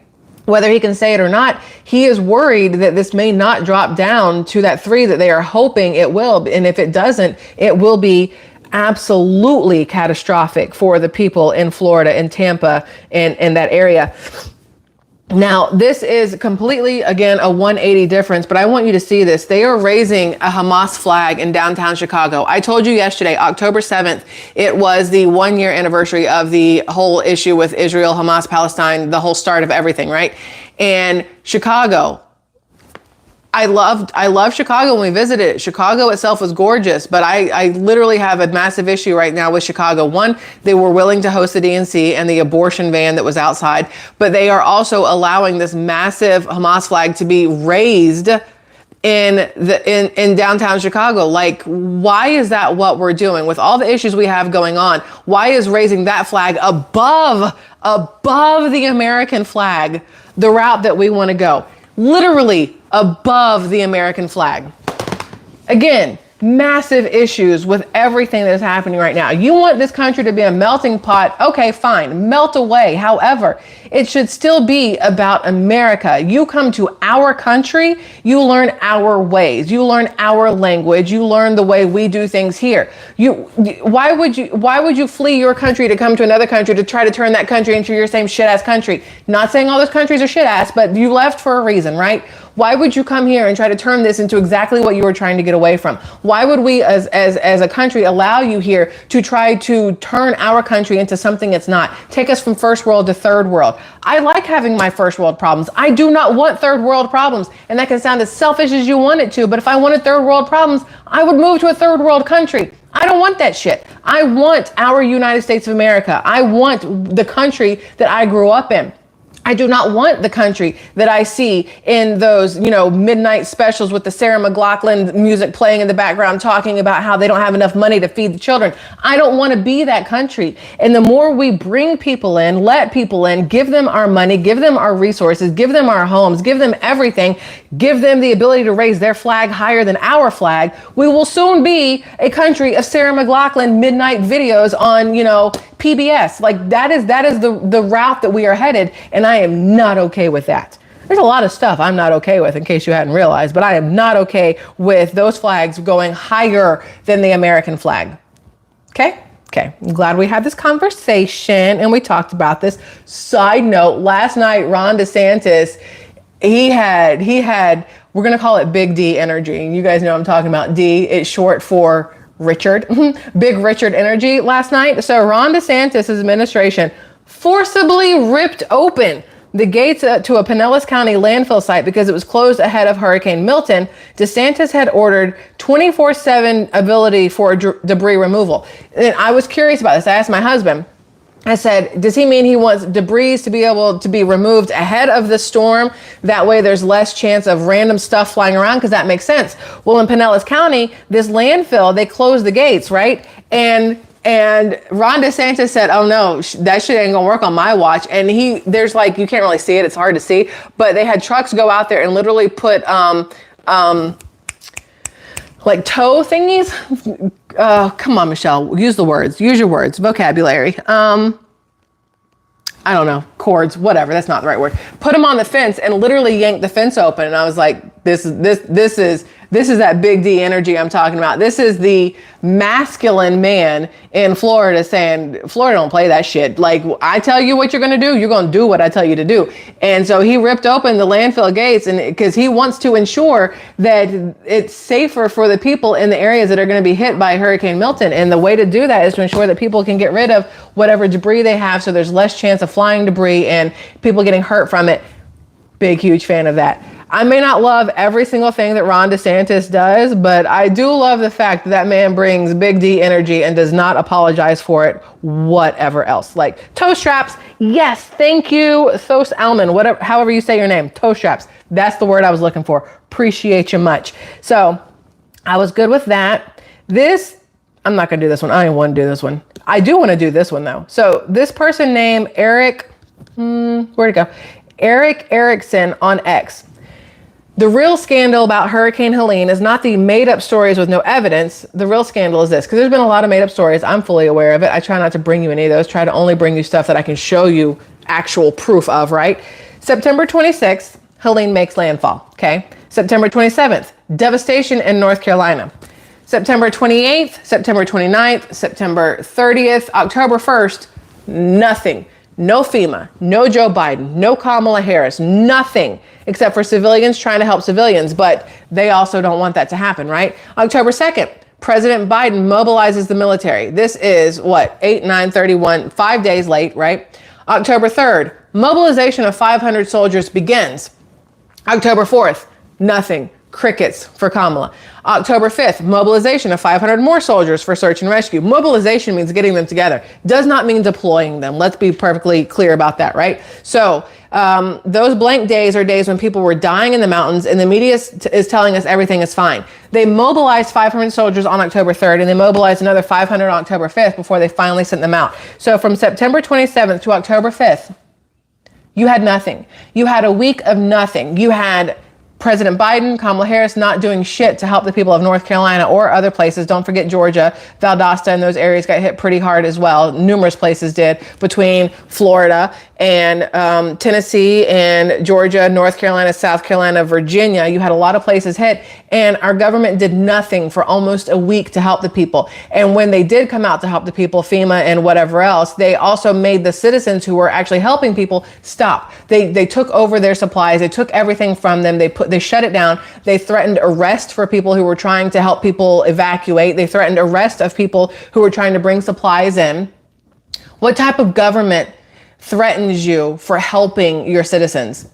Whether he can say it or not, he is worried that this may not drop down to that 3 that they are hoping it will. And if it doesn't, it will be absolutely catastrophic for the people in Florida and Tampa and in that area. Now, this is completely, again, a 180 difference, but I want you to see this. They are raising a Hamas flag in downtown Chicago. I told you yesterday, October 7th, it was the 1-year anniversary of the whole issue with Israel, Hamas, Palestine, the whole start of everything, right? And Chicago, I loved Chicago when we visited. Chicago itself was gorgeous, but I literally have a massive issue right now with Chicago. One, they were willing to host the DNC and the abortion van that was outside, but they are also allowing this massive Hamas flag to be raised in downtown Chicago. Like, why is that what we're doing with all the issues we have going on? Why is raising that flag above the American flag the route that we want to go? Literally above the American flag. Again, massive issues with everything that's happening right now. You want this country to be a melting pot? Okay, fine, melt away. However, it should still be about America. You come to our country, you learn our ways, you learn our language, you learn the way we do things here. Why would you flee your country to come to another country to try to turn that country into your same shit ass country? Not saying all those countries are shit ass, but you left for a reason, right? Why would you come here and try to turn this into exactly what you were trying to get away from? Why would we as a country allow you here to try to turn our country into something it's not? Take us from first world to third world. I like having my first world problems. I do not want third world problems. And that can sound as selfish as you want it to, but if I wanted third world problems, I would move to a third world country. I don't want that shit. I want our United States of America. I want the country that I grew up in. I do not want the country that I see in those, midnight specials with the Sarah McLachlan music playing in the background, talking about how they don't have enough money to feed the children. I don't want to be that country. And the more we bring people in, let people in, give them our money, give them our resources, give them our homes, give them everything, give them the ability to raise their flag higher than our flag, we will soon be a country of Sarah McLachlan midnight videos on, PBS. Like, that is the route that we are headed. And I am not okay with that. There's a lot of stuff I'm not okay with, in case you hadn't realized, but I am not okay with those flags going higher than the American flag. Okay. I'm glad we had this conversation and we talked about this. Side note, last night, Ron DeSantis, he had, we're going to call it Big D energy. You guys know what I'm talking about. D, it's short for Richard, Big Richard energy last night. So Ron DeSantis' administration forcibly ripped open the gates to a Pinellas County landfill site because it was closed ahead of Hurricane Milton. DeSantis had ordered 24/7 ability for debris removal. And I was curious about this. I asked my husband, I said, does he mean he wants debris to be able to be removed ahead of the storm? That way there's less chance of random stuff flying around, because that makes sense. Well, in Pinellas County, this landfill, they closed the gates, right? And Ron DeSantis said, oh no, that shit ain't gonna work on my watch. And there's like, you can't really see it, it's hard to see, but they had trucks go out there and literally put like tow thingies. Come on, Michelle, use your words, vocabulary. I don't know, cords, whatever. That's not the right word. Put them on the fence and literally yanked the fence open. And I was like, this is that Big D energy I'm talking about. This is the masculine man in Florida saying, Florida don't play that shit. Like, I tell you what you're going to do, you're going to do what I tell you to do. And so he ripped open the landfill gates, and because he wants to ensure that it's safer for the people in the areas that are going to be hit by Hurricane Milton. And the way to do that is to ensure that people can get rid of whatever debris they have, so there's less chance of flying debris and people getting hurt from it. Big, huge fan of that. I may not love every single thing that Ron DeSantis does, but I do love the fact that that man brings Big D energy and does not apologize for it, whatever else. Like toe straps, yes, thank you, Thos Alman, whatever, however you say your name, toe straps. That's the word I was looking for. Appreciate you much. So I was good with that. This I'm not going to do this one. I don't want to do this one. I do want to do this one though. So this person named Eric, where'd it go? Eric Erickson on X. The real scandal about Hurricane Helene is not the made up stories with no evidence. The real scandal is this, because there's been a lot of made up stories. I'm fully aware of it. I try not to bring you any of those. Try to only bring you stuff that I can show you actual proof of, right? September 26th, Helene makes landfall. Okay. September 27th, devastation in North Carolina. September 28th, September 29th, September 30th, October 1st, nothing. No FEMA, no Joe Biden, no Kamala Harris, nothing except for civilians trying to help civilians. But they also don't want that to happen, right? October 2nd, President Biden mobilizes the military. This is what, 8/9/31, 5 days late, right? October 3rd, mobilization of 500 soldiers begins. October 4th, nothing. Crickets for Kamala. October 5th, mobilization of 500 more soldiers for search and rescue. Mobilization means getting them together. Does not mean deploying them. Let's be perfectly clear about that, right? So those blank days are days when people were dying in the mountains and the media is telling us everything is fine. They mobilized 500 soldiers on October 3rd and they mobilized another 500 on October 5th before they finally sent them out. So from September 27th to October 5th, you had nothing. You had a week of nothing. You had President Biden, Kamala Harris not doing shit to help the people of North Carolina or other places. Don't forget Georgia, Valdosta, and those areas got hit pretty hard as well. Numerous places did, between Florida and Tennessee and Georgia, North Carolina, South Carolina, Virginia. You had a lot of places hit, and our government did nothing for almost a week to help the people. And when they did come out to help the people, FEMA and whatever else, they also made the citizens who were actually helping people stop. They took over their supplies. They took everything from them. They shut it down. They threatened arrest for people who were trying to help people evacuate. They threatened arrest of people who were trying to bring supplies in. What type of government threatens you for helping your citizens?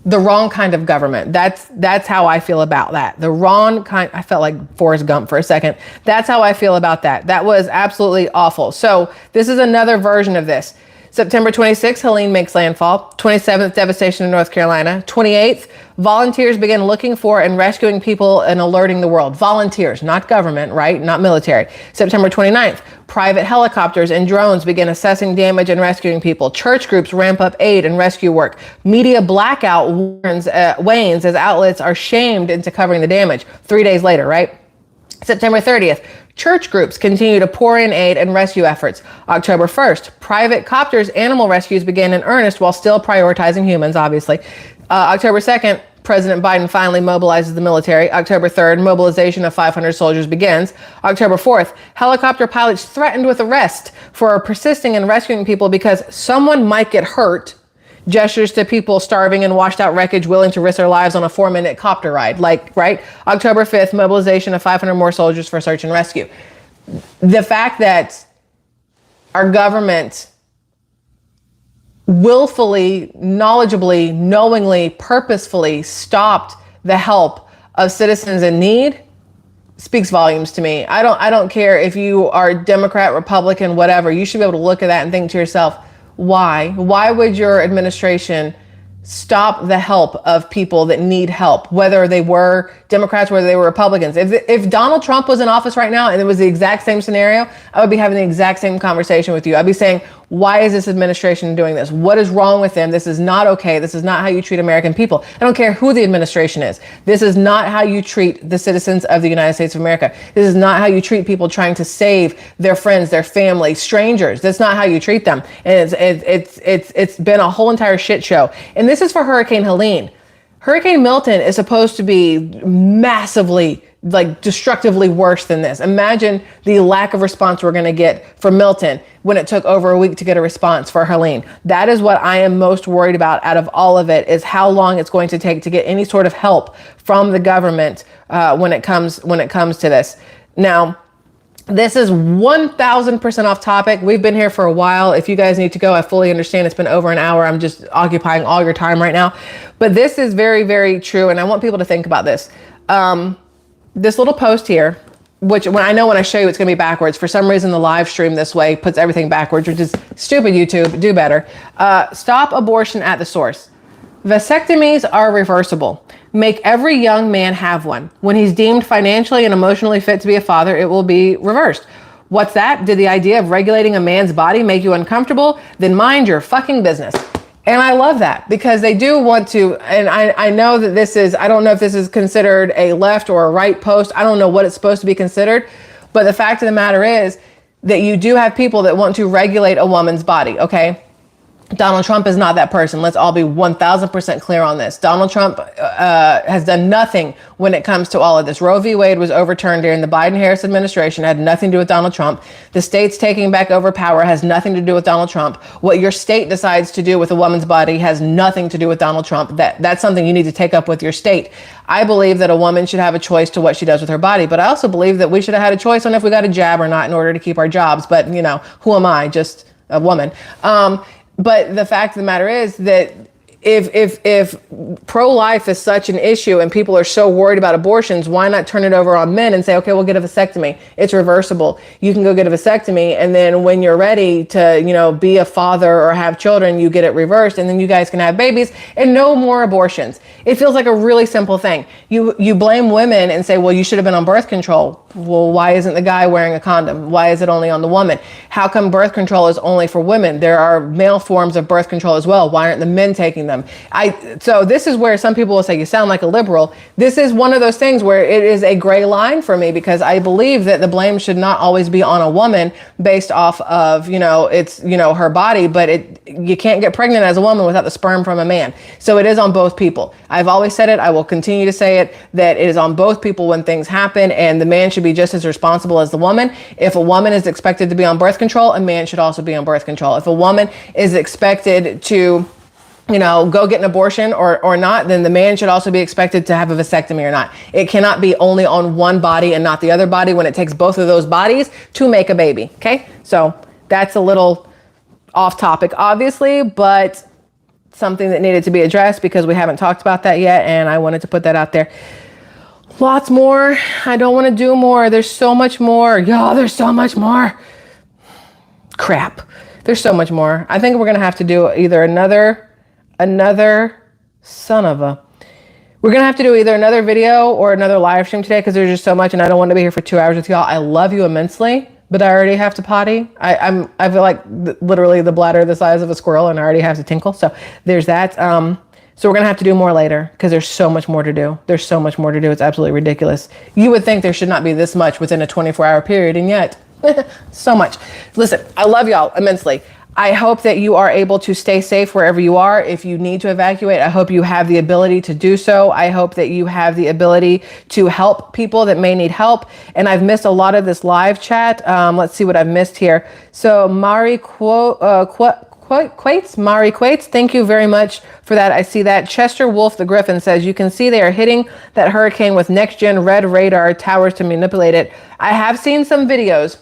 The wrong kind of government. That's how I feel about that. The wrong kind. I felt like Forrest Gump for a second. That's how I feel about that. That was absolutely awful. So this is another version of this. September 26th, Helene makes landfall. 27th, devastation in North Carolina. 28th, volunteers begin looking for and rescuing people and alerting the world. Volunteers, not government, right? Not military. September 29th, private helicopters and drones begin assessing damage and rescuing people. Church groups ramp up aid and rescue work. Media blackout wanes as outlets are shamed into covering the damage. 3 days later, right? September 30th, church groups continue to pour in aid and rescue efforts. October 1st, private copters animal rescues begin in earnest while still prioritizing humans, obviously. October 2nd, President Biden finally mobilizes the military. October 3rd, mobilization of 500 soldiers begins. October 4th, helicopter pilots threatened with arrest for persisting in rescuing people because someone might get hurt. Gestures to people starving and washed out wreckage willing to risk their lives on a 4-minute copter ride. Like, right? October 5th, mobilization of 500 more soldiers for search and rescue. The fact that our government willfully, knowledgeably, knowingly, purposefully stopped the help of citizens in need speaks volumes to me. I don't care if you are Democrat, Republican, whatever. You should be able to look at that and think to yourself, why? Why would your administration stop the help of people that need help, whether they were Democrats, whether they were Republicans? If Donald Trump was in office right now and it was the exact same scenario, I would be having the exact same conversation with you. I'd be saying, why is this administration doing this? What is wrong with them? This is not okay. This is not how you treat American people. I don't care who the administration is. This is not how you treat the citizens of the United States of America. This is not how you treat people trying to save their friends, their family, strangers. That's not how you treat them. And it's been a whole entire shit show. And this is for Hurricane Helene. Hurricane Milton is supposed to be massively, destructively worse than this. Imagine the lack of response we're going to get for Milton when it took over a week to get a response for Helene. That is what I am most worried about out of all of it, is how long it's going to take to get any sort of help from the government when it comes to this. Now, this is 1000% off topic. We've been here for a while. If you guys need to go, I fully understand. It's been over an hour. I'm just occupying all your time right now. But this is very, very true. And I want people to think about this. This little post here, which when I show you, it's going to be backwards. For some reason, the live stream this way puts everything backwards, which is stupid. YouTube, do better. Stop abortion at the source. Vasectomies are reversible. Make every young man have one. When he's deemed financially and emotionally fit to be a father, it will be reversed. What's that? Did the idea of regulating a man's body make you uncomfortable? Then mind your fucking business. And I love that because they do want to, and I know that this is, I don't know if this is considered a left or a right post. I don't know what it's supposed to be considered. But the fact of the matter is that you do have people that want to regulate a woman's body, okay? Donald Trump is not that person. Let's all be 1000% clear on this. Donald Trump has done nothing when it comes to all of this. Roe v. Wade was overturned during the Biden-Harris administration. It had nothing to do with Donald Trump. The states taking back over power has nothing to do with Donald Trump. What your state decides to do with a woman's body has nothing to do with Donald Trump. That's something you need to take up with your state. I believe that a woman should have a choice to what she does with her body, but I also believe that we should have had a choice on if we got a jab or not in order to keep our jobs. But, you know, who am I? Just a woman. But the fact of the matter is that if pro-life is such an issue and people are so worried about abortions, why not turn it over on men and say, okay, we'll get a vasectomy. It's reversible. You can go get a vasectomy. And then when you're ready to, you know, be a father or have children, you get it reversed and then you guys can have babies and no more abortions. It feels like a really simple thing. You blame women and say, well, you should have been on birth control. Well, why isn't the guy wearing a condom? Why is it only on the woman? How come birth control is only for women? There are male forms of birth control as well. Why aren't the men taking them? So this is where some people will say, you sound like a liberal. This is one of those things where it is a gray line for me because I believe that the blame should not always be on a woman based off of, you know, it's, you know, her body, but you can't get pregnant as a woman without the sperm from a man. So it is on both people. I've always said it. I will continue to say it, that it is on both people when things happen, and the man should be just as responsible as the woman. If a woman is expected to be on birth control, a man should also be on birth control. If a woman is expected to, you know, go get an abortion or not, then the man should also be expected to have a vasectomy or not. It cannot be only on one body and not the other body when it takes both of those bodies to make a baby. Okay. So that's a little off topic, obviously, but something that needed to be addressed because we haven't talked about that yet. And I wanted to put that out there. Lots more. I don't want to do more. There's so much more. Y'all, there's so much more. Crap. There's so much more. I think we're going to have to do either another son of a. We're going to have to do either another video or another live stream today because there's just so much and I don't want to be here for 2 hours with y'all. I love you immensely, but I already have to potty. I feel like literally the bladder the size of a squirrel and I already have to tinkle. So there's that. So we're going to have to do more later because there's so much more to do. There's so much more to do. It's absolutely ridiculous. You would think there should not be this much within a 24-hour period, and yet so much. Listen, I love y'all immensely. I hope that you are able to stay safe wherever you are. If you need to evacuate, I hope you have the ability to do so. I hope that you have the ability to help people that may need help. And I've missed a lot of this live chat. Let's see what I've missed here. So Mari Quates, thank you very much for that. I see that. Chester Wolf the Griffin says, you can see they are hitting that hurricane with next gen red radar towers to manipulate it. I have seen some videos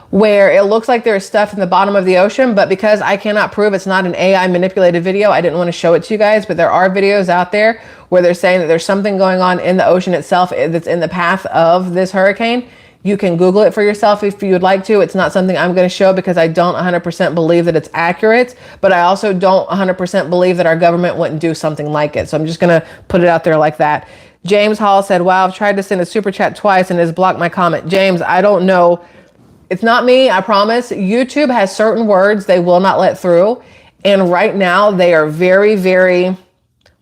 where it looks like there's stuff in the bottom of the ocean, but because I cannot prove it's not an AI manipulated video, I didn't want to show it to you guys, but there are videos out there where they're saying that there's something going on in the ocean itself that's in the path of this hurricane. You can Google it for yourself if you would like to. It's not something I'm going to show because I don't 100% believe that it's accurate, but I also don't 100% believe that our government wouldn't do something like it. So I'm just going to put it out there like that. James Hall said, wow, I've tried to send a super chat twice and it's blocked my comment. James, I don't know. It's not me, I promise. YouTube has certain words they will not let through. And right now they are very, very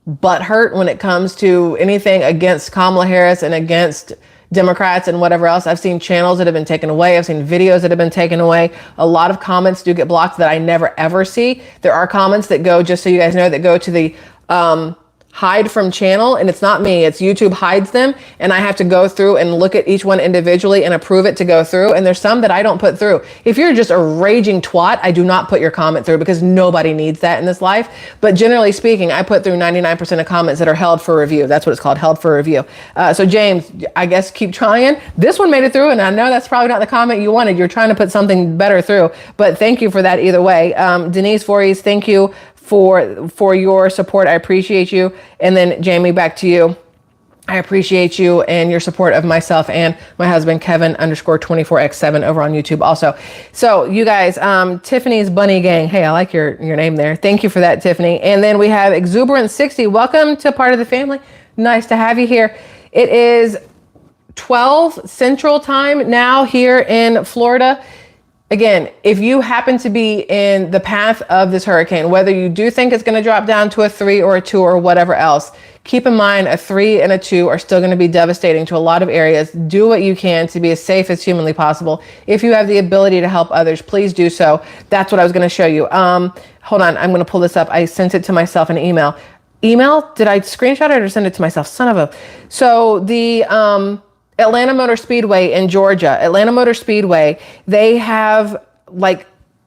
butthurt when it comes to anything against Kamala Harris and against Democrats and whatever else. I've seen channels that have been taken away. I've seen videos that have been taken away. A lot of comments do get blocked that I never ever see. There are comments that go, just so you guys know, that go to the hide from channel, and it's not me, it's YouTube hides them, and I have to go through and look at each one individually and approve it to go through. And there's some that I don't put through. If you're just a raging twat, I do not put your comment through because nobody needs that in this life. But generally speaking, I put through 99% of comments that are held for review. That's what it's called, held for review. So James, I guess keep trying. This one made it through, and I know that's probably not the comment you wanted. You're trying to put something better through, but thank you for that either way. Denise Voorhees, thank you for your support. I appreciate you. And then Jamie, back to you. I appreciate you and your support of myself and my husband, Kevin _24x7 over on YouTube also. So you guys, Tiffany's Bunny Gang. Hey, I like your name there. Thank you for that, Tiffany. And then we have Exuberant 60. Welcome to part of the family. Nice to have you here. It is 12 Central Time now here in Florida. Again, if you happen to be in the path of this hurricane, whether you do think it's going to drop down to a 3 or a 2 or whatever else, keep in mind a 3 and a 2 are still going to be devastating to a lot of areas. Do what you can to be as safe as humanly possible. If you have the ability to help others, please do so. That's what I was going to show you. Hold on, I'm going to pull this up. I sent it to myself in an email. Did I screenshot it or send it to myself? Son of a. So the Atlanta Motor Speedway in Georgia, Atlanta Motor Speedway, they have like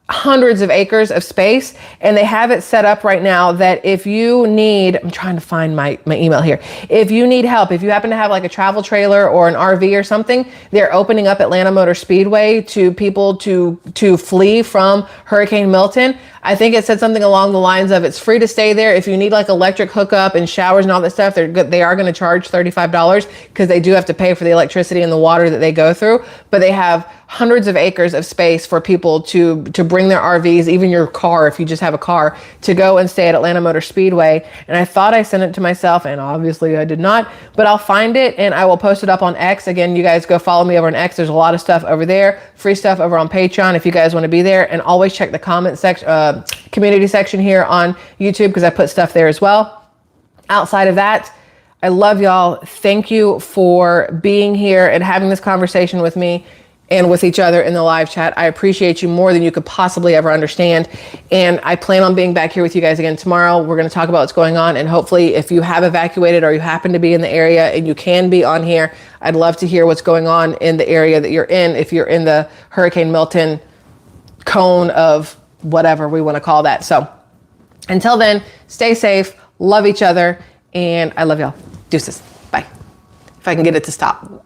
hundreds of acres of space, and they have it set up right now that if you need, I'm trying to find my email here. If you need help, if you happen to have like a travel trailer or an RV or something, they're opening up Atlanta Motor Speedway to people to flee from Hurricane Milton. I think it said something along the lines of it's free to stay there. If you need like electric hookup and showers and all that stuff, they are going to charge $35 because they do have to pay for the electricity and the water that they go through. But they have hundreds of acres of space for people to bring their RVs, even your car, if you just have a car, to go and stay at Atlanta Motor Speedway. And I thought I sent it to myself, and obviously I did not, but I'll find it and I will post it up on X. Again, you guys go follow me over on X. There's a lot of stuff over there, free stuff over on Patreon if you guys want to be there. And always check the comment section, community section here on YouTube, because I put stuff there as well. Outside of that, I love y'all. Thank you for being here and having this conversation with me and with each other in the live chat. I appreciate you more than you could possibly ever understand. And I plan on being back here with you guys again tomorrow. We're going to talk about what's going on. And hopefully if you have evacuated or you happen to be in the area and you can be on here, I'd love to hear what's going on in the area that you're in. If you're in the Hurricane Milton cone of whatever we want to call that. So until then, stay safe, love each other, and I love y'all. Deuces. Bye. If I can get it to stop.